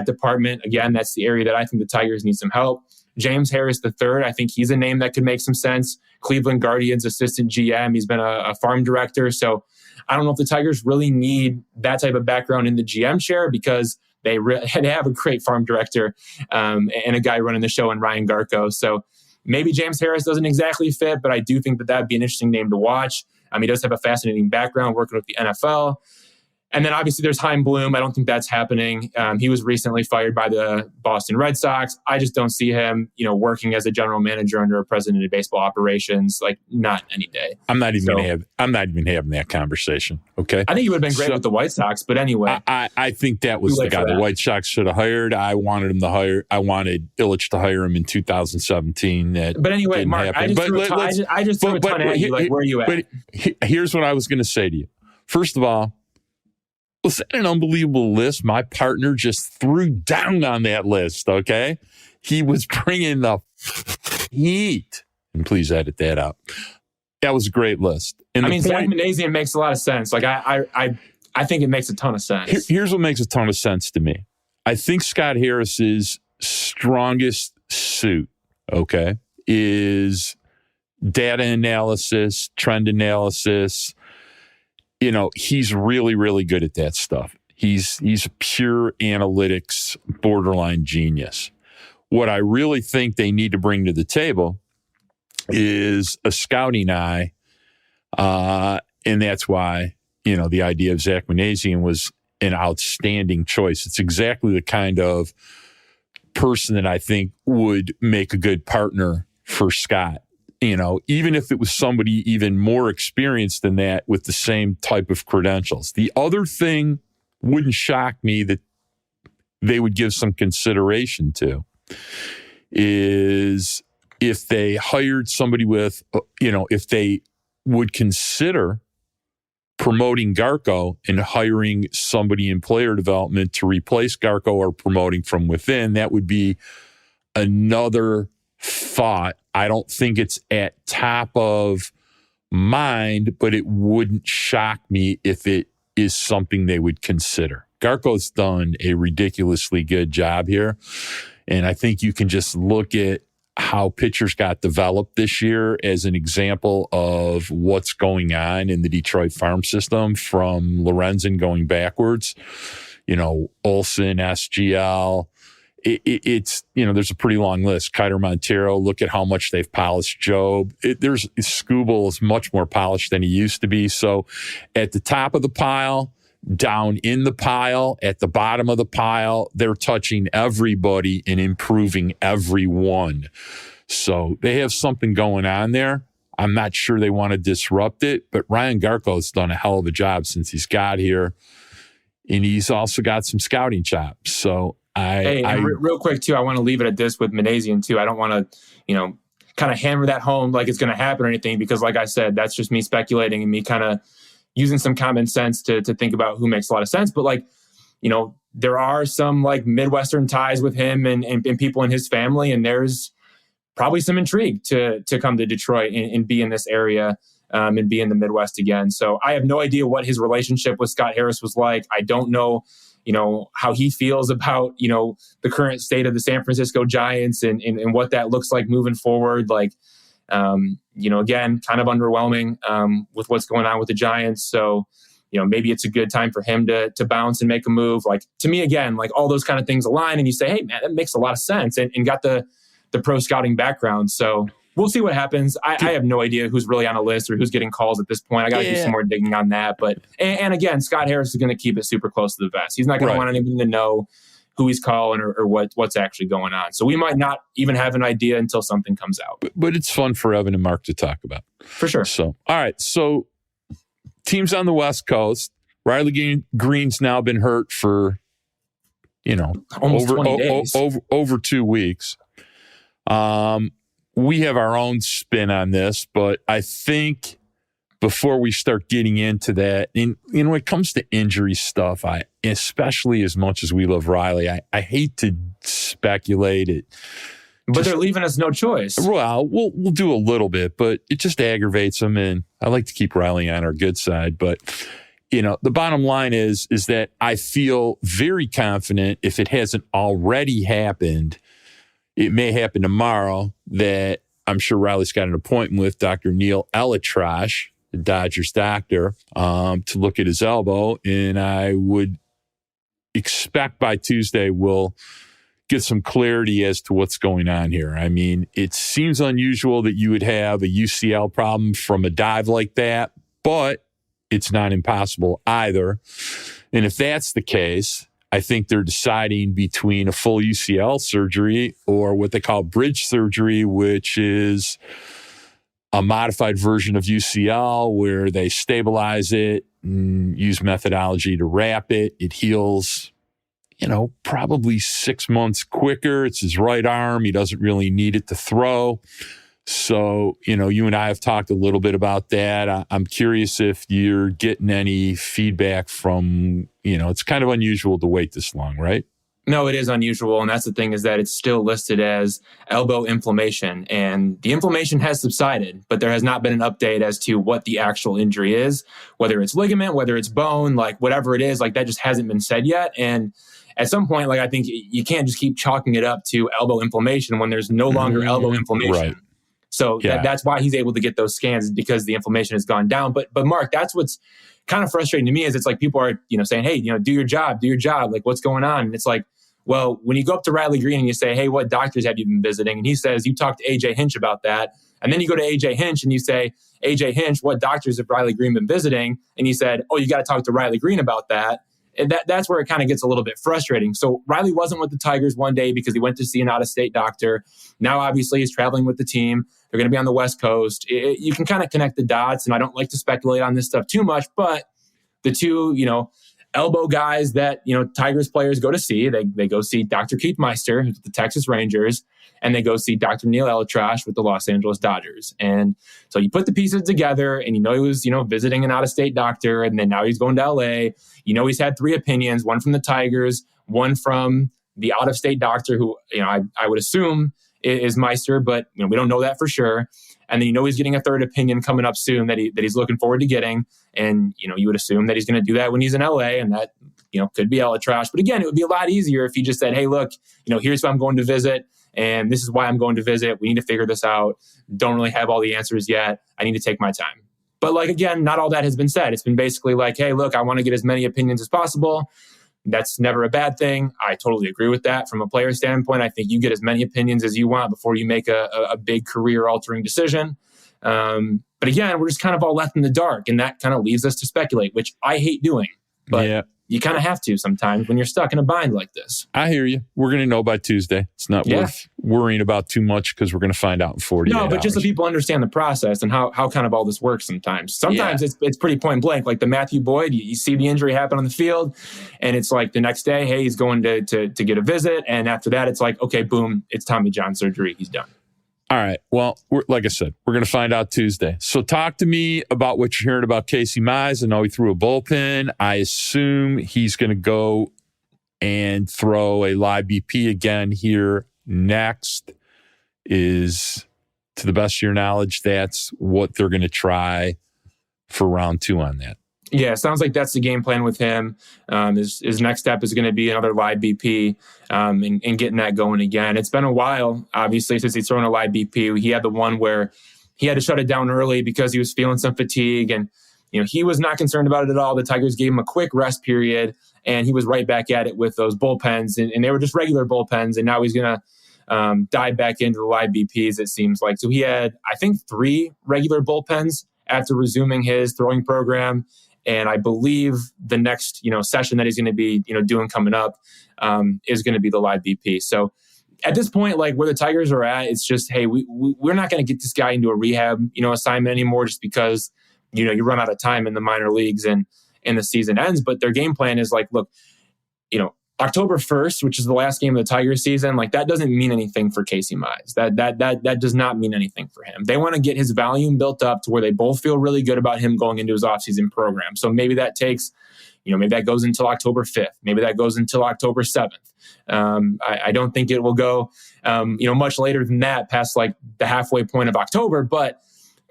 S2: department. Again, that's the area that I think the Tigers need some help. James Harris III, I think he's a name that could make some sense. Cleveland Guardians assistant GM. He's been a farm director. So I don't know if the Tigers really need that type of background in the GM chair because they have a great farm director and a guy running the show in Ryan Garco. So maybe James Harris doesn't exactly fit, but I do think that that'd be an interesting name to watch. He does have a fascinating background working with the NFL. And then obviously there's Chaim Bloom. I don't think that's happening. He was recently fired by the Boston Red Sox. I just don't see him, working as a general manager under a president of baseball operations, like not any day.
S1: I'm not even having that conversation. Okay.
S2: I think he would have been great with the White Sox, but anyway.
S1: I think that was the guy the White Sox should have hired. I wanted Ilitch to hire him in 2017.
S2: But anyway, Mark, I just threw a ton at you. Like, where are you at?
S1: But here's what I was going to say to you. First of all, was that an unbelievable list? My partner just threw down on that list, okay? He was bringing the heat. And please edit that out. That was a great list. And
S2: Zach Manassian makes a lot of sense. Like, I think it makes a ton of sense.
S1: Here's what makes a ton of sense to me. I think Scott Harris's strongest suit, okay, is data analysis, trend analysis. He's really, really good at that stuff. He's a pure analytics, borderline genius. What I really think they need to bring to the table is a scouting eye. And that's why, the idea of Zach Manassian was an outstanding choice. It's exactly the kind of person that I think would make a good partner for Scott. Even if it was somebody even more experienced than that with the same type of credentials. The other thing wouldn't shock me that they would give some consideration to is if they hired somebody with, if they would consider promoting Garco and hiring somebody in player development to replace Garco or promoting from within. That would be another thought. I don't think it's at top of mind, but it wouldn't shock me if it is something they would consider. Garco's done a ridiculously good job here. And I think you can just look at how pitchers got developed this year as an example of what's going on in the Detroit farm system from Lorenzen going backwards. Olsen, SGL, it's there's a pretty long list. Kiter Montero, look at how much they've polished Job. Skubal is much more polished than he used to be. So at the top of the pile, down in the pile, at the bottom of the pile, they're touching everybody and improving everyone. So they have something going on there. I'm not sure they want to disrupt it, but Ryan Garco's done a hell of a job since he's got here. And he's also got some scouting chops. So real quick, too, I want to leave it at this with Manassian, too. I don't want to, kind of hammer that home like it's going to happen or anything, because like I said, that's just me speculating and me kind of using some common sense to think about who makes a lot of sense. But there are some like Midwestern ties with him and people in his family. And there's probably some intrigue to come to Detroit and be in this area and be in the Midwest again. So I have no idea what his relationship with Scott Harris was like. I don't know, how he feels about, the current state of the San Francisco Giants and what that looks like moving forward. Like, again, kind of underwhelming with what's going on with the Giants. So, maybe it's a good time for him to bounce and make a move. Like, to me, again, like all those kind of things align and you say, hey, man, that makes a lot of sense and got the pro scouting background. So we'll see what happens. I have no idea who's really on a list or who's getting calls at this point. I got to do some more digging on that. But and again, Scott Harris is going to keep it super close to the vest. He's not going to want anybody to know who he's calling or what's actually going on. So we might not even have an idea until something comes out. But it's fun for Evan and Mark to talk about.
S2: For sure.
S1: So, all right. So teams on the West Coast, Riley Greene's now been hurt for,
S2: almost 20 days.
S1: over 2 weeks. we have our own spin on this, but I think before we start getting into that, and when it comes to injury stuff, especially as much as we love Riley, I hate to speculate it.
S2: But they're leaving us no choice.
S1: Well, we'll do a little bit, but it just aggravates them, and I like to keep Riley on our good side. But the bottom line is that I feel very confident, if it hasn't already happened, it may happen tomorrow, that I'm sure Riley's got an appointment with Dr. Neil Elitrash, the Dodgers doctor, to look at his elbow. And I would expect by Tuesday we'll get some clarity as to what's going on here. I mean, it seems unusual that you would have a UCL problem from a dive like that, but it's not impossible either. And if that's the case, I think they're deciding between a full UCL surgery or what they call bridge surgery, which is a modified version of UCL where they stabilize it and use methodology to wrap it. It heals, probably 6 months quicker. It's his right arm. He doesn't really need it to throw. So, you and I have talked a little bit about that. I'm curious if you're getting any feedback from, it's kind of unusual to wait this long, right?
S2: No, it is unusual. And that's the thing, is that it's still listed as elbow inflammation. And the inflammation has subsided, but there has not been an update as to what the actual injury is, whether it's ligament, whether it's bone, like whatever it is, like that just hasn't been said yet. And at some point, like I think you can't just keep chalking it up to elbow inflammation when there's no longer elbow inflammation.
S1: Right.
S2: So that's why he's able to get those scans, because the inflammation has gone down. But Mark, that's what's kind of frustrating to me, is it's like people are, saying, hey, do your job. Like, what's going on? And it's like, well, when you go up to Riley Greene and you say, hey, what doctors have you been visiting? And he says, you talked to AJ Hinch about that. And then you go to AJ Hinch and you say, AJ Hinch, what doctors have Riley Greene been visiting? And he said, oh, you got to talk to Riley Greene about that. And that's where it kind of gets a little bit frustrating. So Riley wasn't with the Tigers one day because he went to see an out-of-state doctor. Now, obviously, he's traveling with the team. They're going to be on the West Coast. You can kind of connect the dots, and I don't like to speculate on this stuff too much, but the two, elbow guys that, Tigers players go to see, they go see Dr. Keith Meister with the Texas Rangers, and they go see Dr. Neil Elitrash with the Los Angeles Dodgers. And so you put the pieces together, and he was, visiting an out-of-state doctor, and then now he's going to LA. He's had 3 opinions, one from the Tigers, one from the out-of-state doctor who, I would assume is Meister, but we don't know that for sure. And then he's getting a 3rd opinion coming up soon that he's looking forward to getting. And you would assume that he's going to do that when he's in LA, and that could be Elitrash. But again, it would be a lot easier if he just said, hey, look, here's who I'm going to visit, and this is why I'm going to visit. We need to figure this out. Don't really have all the answers yet. I need to take my time. But again, not all that has been said. It's been basically like, hey, look, I want to get as many opinions as possible. That's never a bad thing. I totally agree with that. From a player standpoint, I think you get as many opinions as you want before you make a big career-altering decision. But again, we're just kind of all left in the dark, and that kind of leaves us to speculate, which I hate doing. But you kind of have to sometimes when you're stuck in a bind like this.
S1: I hear you. We're going to know by Tuesday. It's not worth worrying about too much because we're going to find out in 48 hours.
S2: No, but just so people understand the process and how kind of all this works sometimes. Sometimes it's pretty point blank. Like the Matthew Boyd, you see the injury happen on the field, and it's like the next day, hey, he's going to get a visit. And after that, it's like, okay, boom, it's Tommy John surgery. He's done.
S1: All right. Well, like I said, we're going to find out Tuesday. So talk to me about what you're hearing about Casey Mize. I know he threw a bullpen. I assume he's going to go and throw a live BP again here next. Is, to the best of your knowledge, that's what they're going to try for round 2 on that?
S2: Yeah, sounds like that's the game plan with him. His next step is going to be another live BP and getting that going again. It's been a while, obviously, since he's thrown a live BP. He had the one where he had to shut it down early because he was feeling some fatigue, and he was not concerned about it at all. The Tigers gave him a quick rest period, and he was right back at it with those bullpens, and they were just regular bullpens, and now he's going to dive back into the live BPs, it seems like. So he had, I think, 3 regular bullpens after resuming his throwing program. And I believe the next, session that he's going to be, doing coming up is going to be the live BP. So at this point, like where the Tigers are at, it's just, hey, we're not going to get this guy into a rehab, assignment anymore just because, you run out of time in the minor leagues and the season ends. But their game plan is like, look, October 1st, which is the last game of the Tigers season, like that doesn't mean anything for Casey Mize. That does not mean anything for him. They want to get his volume built up to where they both feel really good about him going into his offseason program. So maybe that takes, maybe that goes until October 5th. Maybe that goes until October 7th. I don't think it will go, much later than that, past like the halfway point of October. But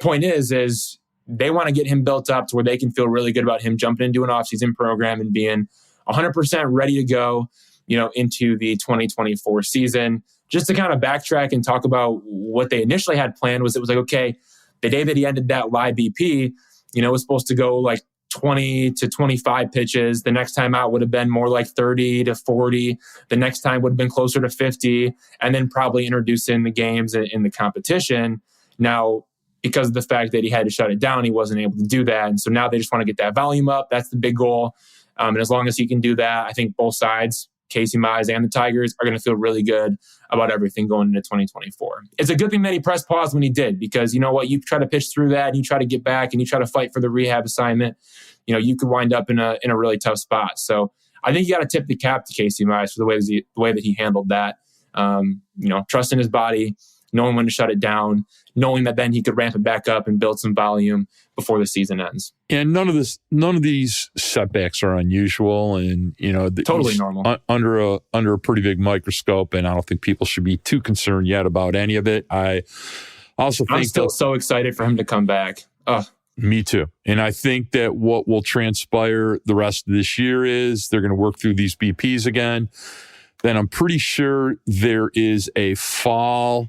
S2: point is they want to get him built up to where they can feel really good about him jumping into an offseason program and being 100% ready to go, into the 2024 season. Just to kind of backtrack and talk about what they initially had planned it was like, okay, the day that he ended that live BP, was supposed to go like 20 to 25 pitches. The next time out would have been more like 30 to 40. The next time would have been closer to 50, and then probably introduce in the games in the competition. Now, because of the fact that he had to shut it down, he wasn't able to do that. And so now they just want to get that volume up. That's the big goal. And as long as he can do that, I think both sides, Casey Mize and the Tigers, are going to feel really good about everything going into 2024. It's a good thing that he pressed pause when he did, because you know what? You try to pitch through that and you try to get back and you try to fight for the rehab assignment, you could wind up in a really tough spot. So I think you got to tip the cap to Casey Mize for the way that he handled that. Trusting his body, knowing when to shut it down, knowing that then he could ramp it back up and build some volume before the season ends.
S1: And none of these setbacks are unusual, and
S2: totally normal
S1: under a pretty big microscope. And I don't think people should be too concerned yet about any of it. I also think
S2: I'm still so excited for him to come back.
S1: Me too. And I think that what will transpire the rest of this year is they're going to work through these BPs again. Then I'm pretty sure there is a fall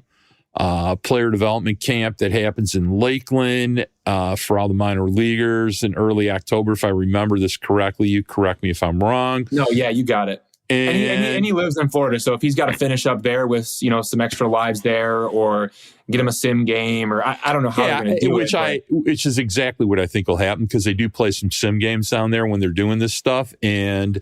S1: player development camp that happens in Lakeland for all the minor leaguers in early October, if I remember this correctly. You correct me if I'm wrong.
S2: No, yeah, you got it. And he lives in Florida, so if he's got to finish up there with some extra lives there, or get him a sim game, or I don't know how they're going to do
S1: which is exactly what I think will happen, because they do play some sim games down there when they're doing this stuff, and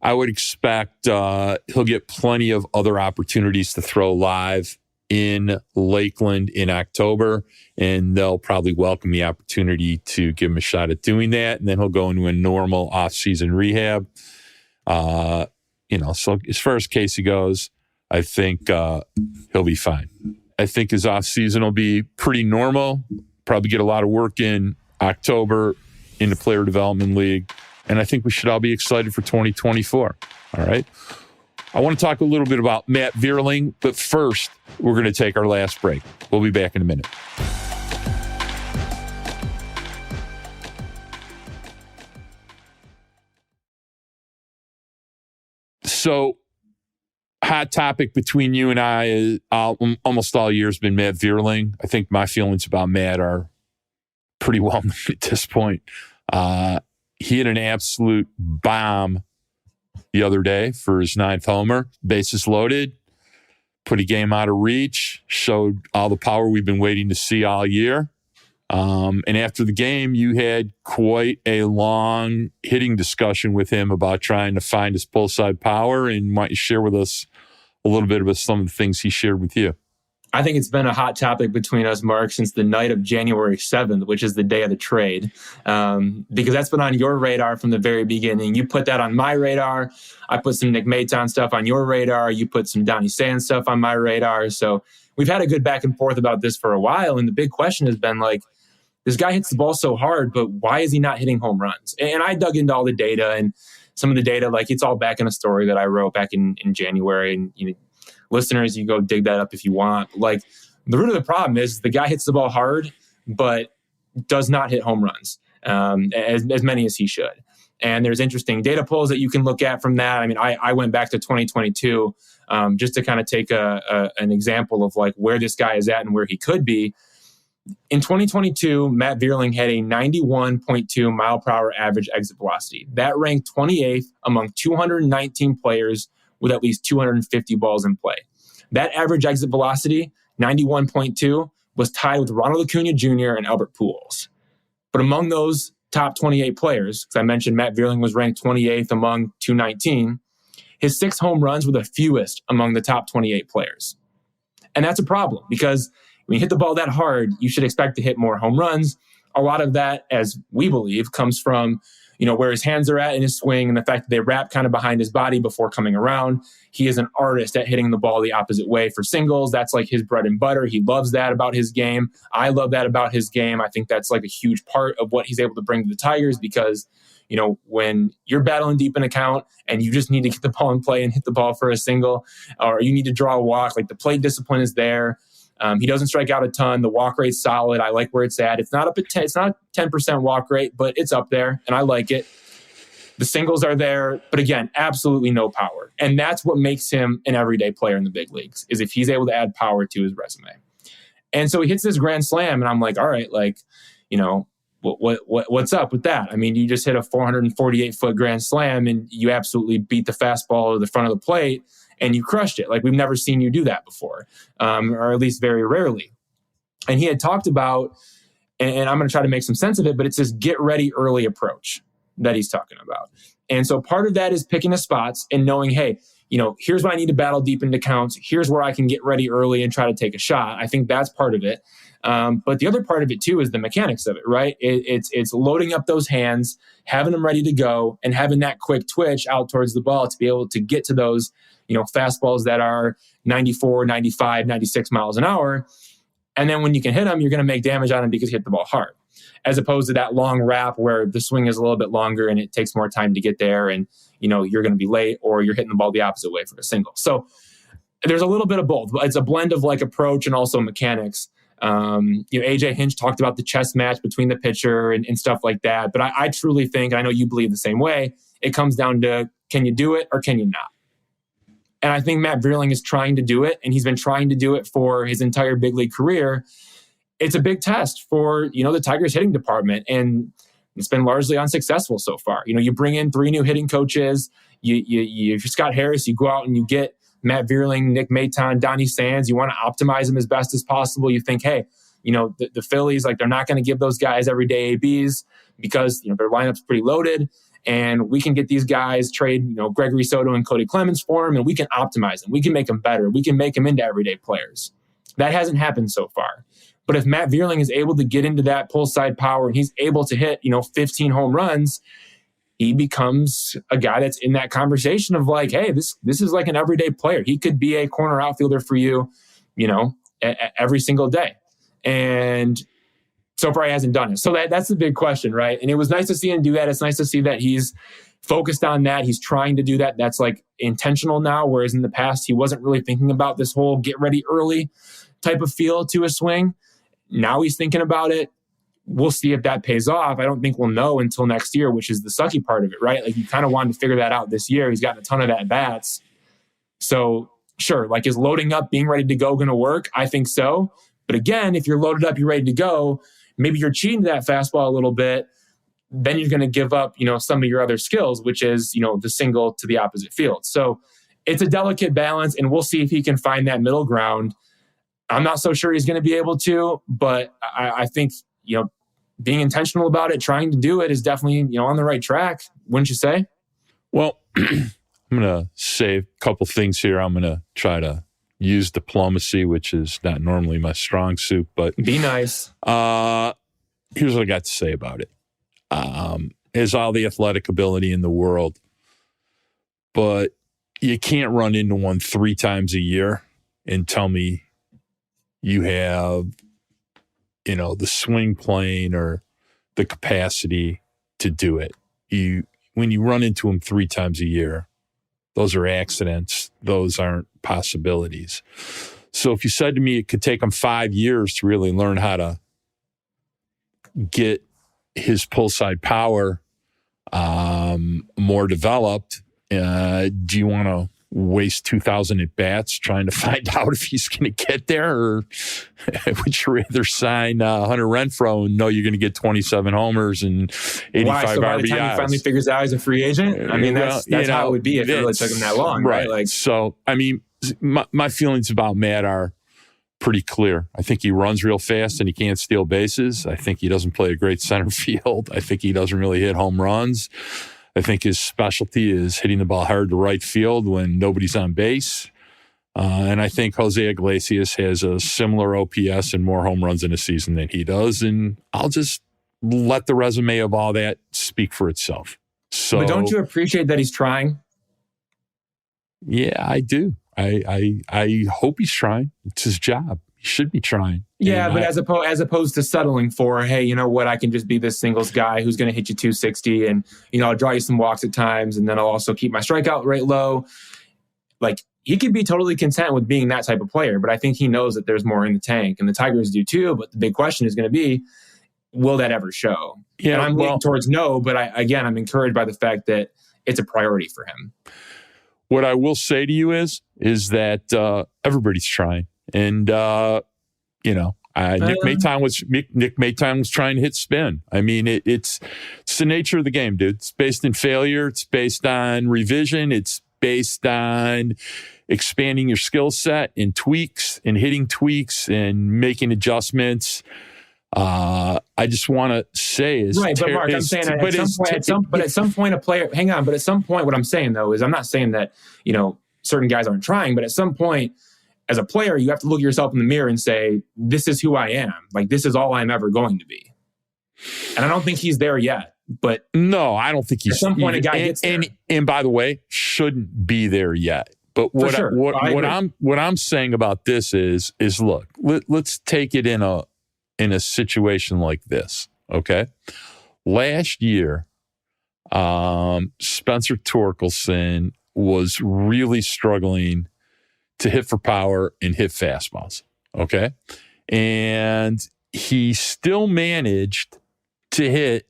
S1: I would expect he'll get plenty of other opportunities to throw live in Lakeland in October, and they'll probably welcome the opportunity to give him a shot at doing that, and then he'll go into a normal off-season rehab. So as far as Casey goes, I think he'll be fine. I think his off-season will be pretty normal, probably get a lot of work in October in the Player Development League, and I think we should all be excited for 2024. All right? I want to talk a little bit about Matt Vierling, but first, we're going to take our last break. We'll be back in a minute. So, hot topic between you and I is almost all year has been Matt Vierling. I think my feelings about Matt are pretty well known at this point. He hit an absolute bomb the other day for his 9th homer, bases loaded, put a game out of reach, showed all the power we've been waiting to see all year. And after the game, you had quite a long hitting discussion with him about trying to find his pull side power, and might you share with us a little bit about some of the things he shared with you?
S2: I think it's been a hot topic between us, Mark, since the night of January 7th, which is the day of the trade, because that's been on your radar from the very beginning. You put that on my radar. I put some Nick Maton stuff on your radar. You put some Donnie Sands stuff on my radar. So we've had a good back and forth about this for a while. And the big question has been like, this guy hits the ball so hard, but why is he not hitting home runs? And I dug into all the data, and some of the data, like it's all back in a story that I wrote back in January. And listeners, you go dig that up if you want. Like, the root of the problem is the guy hits the ball hard, but does not hit home runs as many as he should. And there's interesting data pulls that you can look at from that. I mean, I went back to 2022 just to kind of take an example of like where this guy is at and where he could be. In 2022, Matt Vierling had a 91.2 mile per hour average exit velocity. That ranked 28th among 219 players with at least 250 balls in play. That average exit velocity, 91.2, was tied with Ronald Acuna Jr. and Albert Pujols. But among those top 28 players, because I mentioned Matt Vierling was ranked 28th among 219, his 6 home runs were the fewest among the top 28 players. And that's a problem, because when you hit the ball that hard, you should expect to hit more home runs. a lot of that, as we believe, comes from, where his hands are at in his swing and the fact that they wrap kind of behind his body before coming around. He is an artist at hitting the ball the opposite way for singles. That's like his bread and butter. He loves that about his game. I love that about his game. I think that's like a huge part of what he's able to bring to the Tigers because, when you're battling deep in a count and you just need to get the ball in play and hit the ball for a single, or you need to draw a walk, like the plate discipline is there. He doesn't strike out a ton. The walk rate's solid. I like where it's at. It's not it's not 10% walk rate, but it's up there, and I like it. The singles are there, but again, absolutely no power. And that's what makes him an everyday player in the big leagues, is if he's able to add power to his resume. And so he hits this grand slam, and I'm like, all right, what's up with that? I mean, you just hit a 448-foot grand slam, and you absolutely beat the fastball to the front of the plate, and you crushed it. Like, we've never seen you do that before, or at least very rarely. And he had talked about, and I'm going to try to make some sense of it, but it's this get ready early approach that he's talking about. And so part of that is picking the spots and knowing, hey, here's when I need to battle deep into counts. Here's where I can get ready early and try to take a shot. I think that's part of it. But the other part of it too is the mechanics of it, right? It's loading up those hands, having them ready to go, and having that quick twitch out towards the ball to be able to get to those, fastballs that are 94, 95, 96 miles an hour. And then when you can hit them, you're going to make damage on them because you hit the ball hard, as opposed to that long wrap where the swing is a little bit longer and it takes more time to get there, and you're going to be late, or you're hitting the ball the opposite way for a single. So there's a little bit of both. It's a blend of like approach and also mechanics. AJ Hinch talked about the chess match between the pitcher and stuff like that. But I truly think, and I know you believe the same way, it comes down to, can you do it or can you not? And I think Matt Vierling is trying to do it, and he's been trying to do it for his entire big league career. It's a big test for, the Tigers hitting department, and it's been largely unsuccessful so far. You bring in 3 new hitting coaches. You're Scott Harris, you go out and you get Matt Vierling, Nick Maton, Donnie Sands. You want to optimize them as best as possible. You think, hey, the Phillies, like, they're not going to give those guys everyday ABs because, their lineup's pretty loaded. And we can get these guys, trade, Gregory Soto and Cody Clemens for them, and we can optimize them. We can make them better. We can make them into everyday players. That hasn't happened so far. But if Matt Vierling is able to get into that pull side power and he's able to hit, 15 home runs, he becomes a guy that's in that conversation of like, hey, this is like an everyday player. He could be a corner outfielder for you, every single day. And so far he hasn't done it. So that's the big question, right? And it was nice to see him do that. It's nice to see that he's focused on that. He's trying to do that. That's like intentional now, whereas in the past he wasn't really thinking about this whole get ready early type of feel to a swing. Now he's thinking about it. We'll see if that pays off. I don't think we'll know until next year, which is the sucky part of it, right? Like, you kind of wanted to figure that out this year. He's gotten a ton of at-bats. So sure, like, is loading up, being ready to go going to work? I think so. But again, if you're loaded up, you're ready to go, maybe you're cheating that fastball a little bit, then you're going to give up, some of your other skills, which is, the single to the opposite field. So it's a delicate balance, and we'll see if he can find that middle ground. I'm not so sure he's going to be able to, but I think, being intentional about it, trying to do it is definitely, on the right track, wouldn't you say?
S1: Well, I'm going to say a couple things here. I'm going to try to use diplomacy, which is not normally my strong suit, but
S2: be nice.
S1: Here's what I got to say about it. Has all the athletic ability in the world, but you can't run into one 3 times a year and tell me you have, the swing plane or the capacity to do it. When you run into them 3 times a year, those are accidents. Those aren't possibilities. So if you said to me it could take him 5 years to really learn how to get his pull side power more developed, do you want to waste 2,000 at bats trying to find out if he's going to get there, or would you rather sign Hunter Renfroe and know you're going to get 27 homers and 85
S2: Why? So by
S1: RBIs?
S2: the time he finally figures out he's a free agent, I mean, that's how it would be if it really took him that long, right? Like,
S1: so I mean, my feelings about Matt are pretty clear. I think he runs real fast and he can't steal bases. I think he doesn't play a great center field. I think he doesn't really hit home runs. I think his specialty is hitting the ball hard to right field when nobody's on base. And I think Jose Iglesias has a similar OPS and more home runs in a season than he does. And I'll just let the resume of all that speak for itself. So,
S2: but don't you appreciate that he's trying?
S1: Yeah, I do. I hope he's trying. It's his job. He should be trying.
S2: Yeah, but as opposed to settling for, hey, you know what? I can just be this singles guy who's going to hit you 260, and I'll draw you some walks at times, and then I'll also keep my strikeout rate low. Like, he could be totally content with being that type of player, but I think he knows that there's more in the tank, and the Tigers do too. But the big question is going to be, will that ever show? Yeah, and I'm leaning towards no, but I'm encouraged by the fact that it's a priority for him.
S1: What I will say to you is that everybody's trying, and Nick Maytime was trying to hit spin. I mean, it's the nature of the game, dude. It's based in failure. It's based on revision. It's based on expanding your skill set and tweaks and hitting tweaks and making adjustments. I just want to say is
S2: right, but Mark, I'm saying at some point a player. Hang on, but at some point, what I'm saying though is I'm not saying that certain guys aren't trying, but at some point, as a player, you have to look at yourself in the mirror and say, "This is who I am. Like, this is all I'm ever going to be." And I don't think he's there yet. But
S1: no, I don't think he's.
S2: At some point, a guy gets there.
S1: And by the way, shouldn't be there yet. But what I'm saying about this is look, let's take it in a situation like this, okay? Last year, Spencer Torkelson was really struggling to hit for power and hit fastballs, okay? And he still managed to hit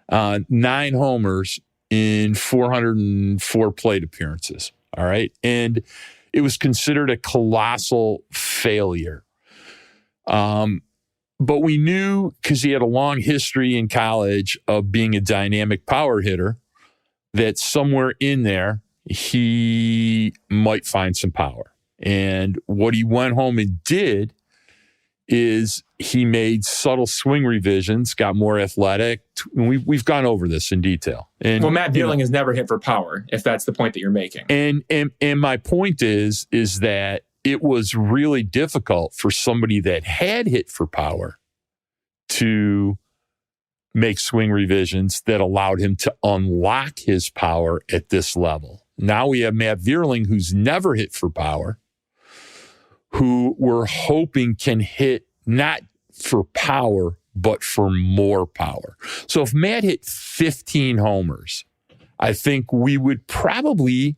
S1: 9 homers in 404 plate appearances, all right? And it was considered a colossal failure. But we knew, because he had a long history in college of being a dynamic power hitter, that somewhere in there, he might find some power. And what he went home and did is he made subtle swing revisions, got more athletic. We've gone over this in detail. And,
S2: Matt Vierling has never hit for power, if that's the point that you're making.
S1: And my point is that it was really difficult for somebody that had hit for power to make swing revisions that allowed him to unlock his power at this level. Now we have Matt Vierling, who's never hit for power, who we're hoping can hit not for power, but for more power. So if Matt hit 15 homers, I think we would probably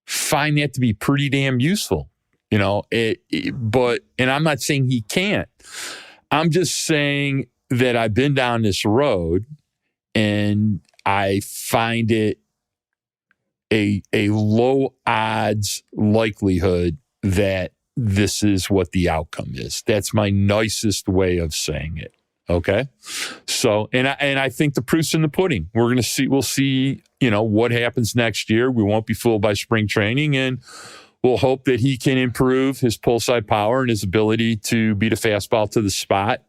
S1: find that to be pretty damn useful. But I'm not saying he can't. I'm just saying that I've been down this road and I find it a low odds likelihood that this is what the outcome is. That's my nicest way of saying it. Okay. So, and I think the proof's in the pudding. We'll see, what happens next year. We won't be fooled by spring training, and we'll hope that he can improve his pull side power and his ability to beat a fastball to the spot.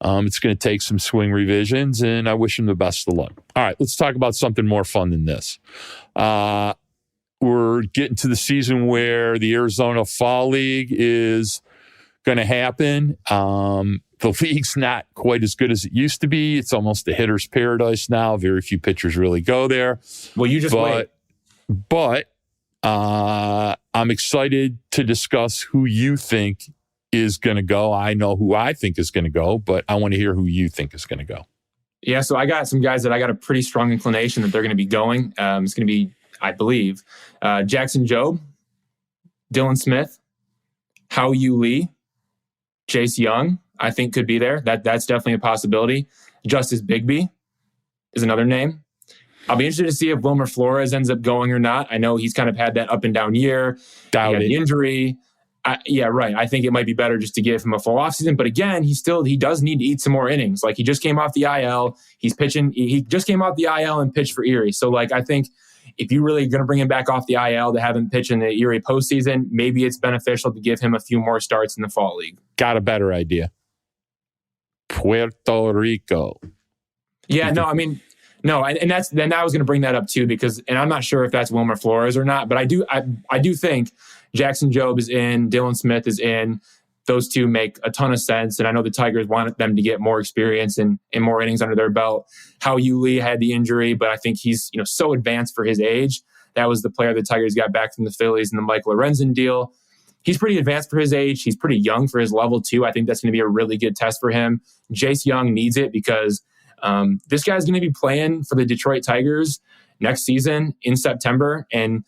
S1: It's going to take some swing revisions, and I wish him the best of luck. All right, let's talk about something more fun than this. We're getting to the season where the Arizona Fall League is going to happen. The league's not quite as good as it used to be. It's almost a hitter's paradise now. Very few pitchers really go there.
S2: Well, you just wait.
S1: But I'm excited to discuss who you think is going to go. I know who I think is going to go, but I want to hear who you think is going to go.
S2: Yeah, so I got some guys that I got a pretty strong inclination that they're going to be going. It's going to be, I believe, Jackson Jobe, Dylan Smith, Hao-Yu Lee, Chase Young, I think could be there. That's definitely a possibility. Justice Bigbie is another name. I'll be interested to see if Wilmer Flores ends up going or not. I know he's kind of had that up and down year. He had the injury. Yeah, right. I think it might be better just to give him a full offseason. But again, he does need to eat some more innings. Like, he just came off the IL. He's pitching. He just came off the IL and pitched for Erie. So, like, I think if you're really going to bring him back off the IL to have him pitch in the Erie postseason, maybe it's beneficial to give him a few more starts in the Fall League.
S1: Got a better idea. Puerto Rico.
S2: Yeah, no, I mean, no, and then I was going to bring that up too, because, and I'm not sure if that's Wilmer Flores or not, but I do think Jackson Jobe is in, Dylan Smith is in, those two make a ton of sense. And I know the Tigers wanted them to get more experience and more innings under their belt. Howie Lee had the injury, but I think he's so advanced for his age. That was the player the Tigers got back from the Phillies in the Mike Lorenzen deal. He's pretty advanced for his age. He's pretty young for his level, too. I think that's going to be a really good test for him. Jace Young needs it because this guy's going to be playing for the Detroit Tigers next season in September. And,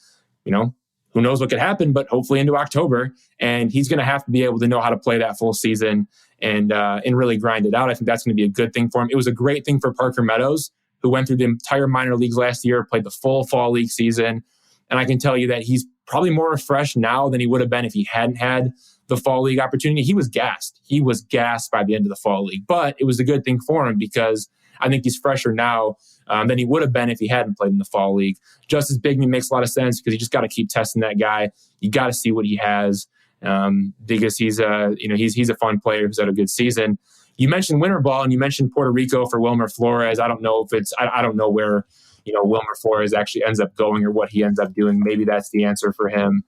S2: who knows what could happen, but hopefully into October. And he's going to have to be able to know how to play that full season and really grind it out. I think that's going to be a good thing for him. It was a great thing for Parker Meadows, who went through the entire minor leagues last year, played the full fall league season. And I can tell you that he's probably more refreshed now than he would have been if he hadn't had the fall league opportunity. He was gassed. He was gassed by the end of the fall league. But it was a good thing for him because I think he's fresher now than he would have been if he hadn't played in the fall league. Justice Bigby makes a lot of sense because you just got to keep testing that guy. You got to see what he has because he's a fun player who's had a good season. You mentioned winter ball and you mentioned Puerto Rico for Wilmer Flores. I don't know if I don't know where Wilmer Flores actually ends up going or what he ends up doing. Maybe that's the answer for him.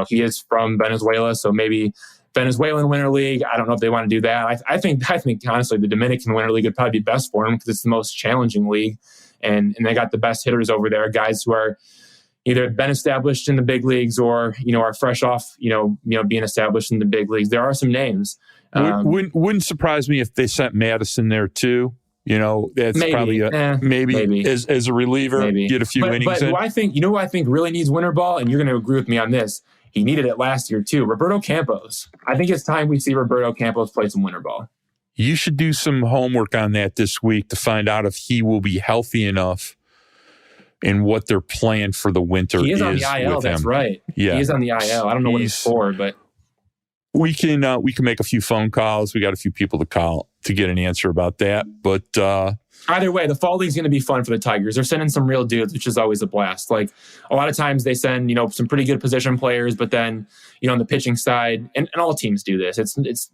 S2: He is from Venezuela, so maybe Venezuelan Winter League. I don't know if they want to do that. I think honestly the Dominican Winter League would probably be best for him because it's the most challenging league, and they got the best hitters over there, guys who are either been established in the big leagues or are fresh off being established in the big leagues. There are some names.
S1: Wouldn't surprise me if they sent Madison there too. That's
S2: maybe,
S1: probably maybe as a reliever, get a few innings in.
S2: But who I think really needs winter ball, and you're going to agree with me on this. He needed it last year too. Roberto Campos. I think it's time we see Roberto Campos play some winter ball.
S1: You should do some homework on that this week to find out if he will be healthy enough and what their plan for the winter is.
S2: He is on the IL. That's right. Yeah, he is on the IL. I don't know what he's for, but
S1: we can make a few phone calls. We got a few people to call to get an answer about that. But
S2: either way, the fall league's going to be fun for the Tigers. They're sending some real dudes, which is always a blast. Like a lot of times they send some pretty good position players, but then on the pitching side, and all teams do this. It's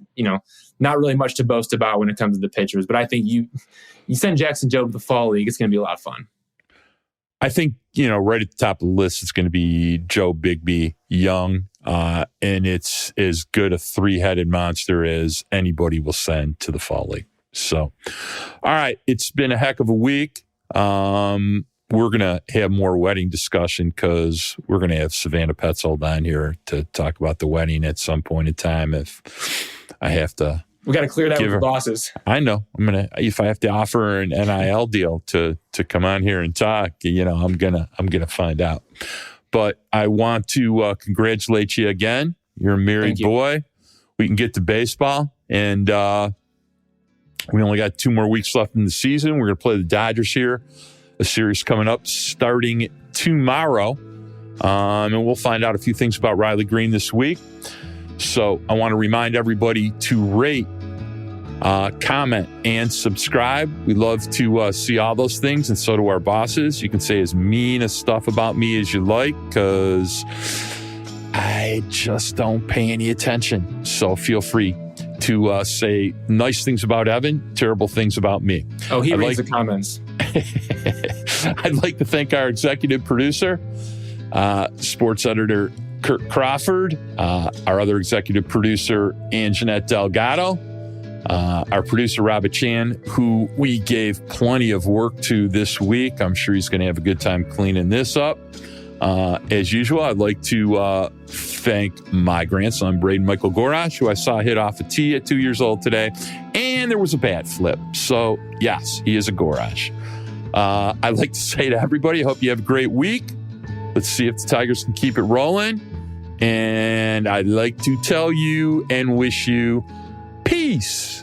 S2: not really much to boast about when it comes to the pitchers. But I think you send Jackson Jobe to the fall league, it's going to be a lot of fun.
S1: I think, right at the top of the list, it's going to be Joe Bigby, young, and it's as good a three-headed monster as anybody will send to the fall league. So, all right, it's been a heck of a week. We're going to have more wedding discussion because we're going to have Savannah Petzold on here to talk about the wedding at some point in time if I have to.
S2: We got to clear that with the bosses.
S1: I know. If I have to offer her an NIL deal to come on here and talk, I'm gonna find out. But I want to congratulate you again. You're a married boy. We can get to baseball, and we only got 2 more weeks left in the season. We're gonna play the Dodgers here. A series coming up starting tomorrow, and we'll find out a few things about Riley Greene this week. So I want to remind everybody to rate, comment, and subscribe. We love to see all those things, and so do our bosses. You can say as mean as stuff about me as you like, because I just don't pay any attention. So feel free to say nice things about Evan, terrible things about me.
S2: Oh, he reads the comments.
S1: I'd like to thank our executive producer, sports editor Kurt Crawford, our other executive producer, Anjanette Delgado, our producer, Robert Chan, who we gave plenty of work to this week. I'm sure he's going to have a good time cleaning this up. As usual, I'd like to thank my grandson, Braden Michael Gorash, who I saw hit off a tee at 2 years old today, and there was a bat flip. So, yes, he is a Gorash. I'd like to say to everybody, I hope you have a great week. Let's see if the Tigers can keep it rolling. And I'd like to tell you and wish you peace.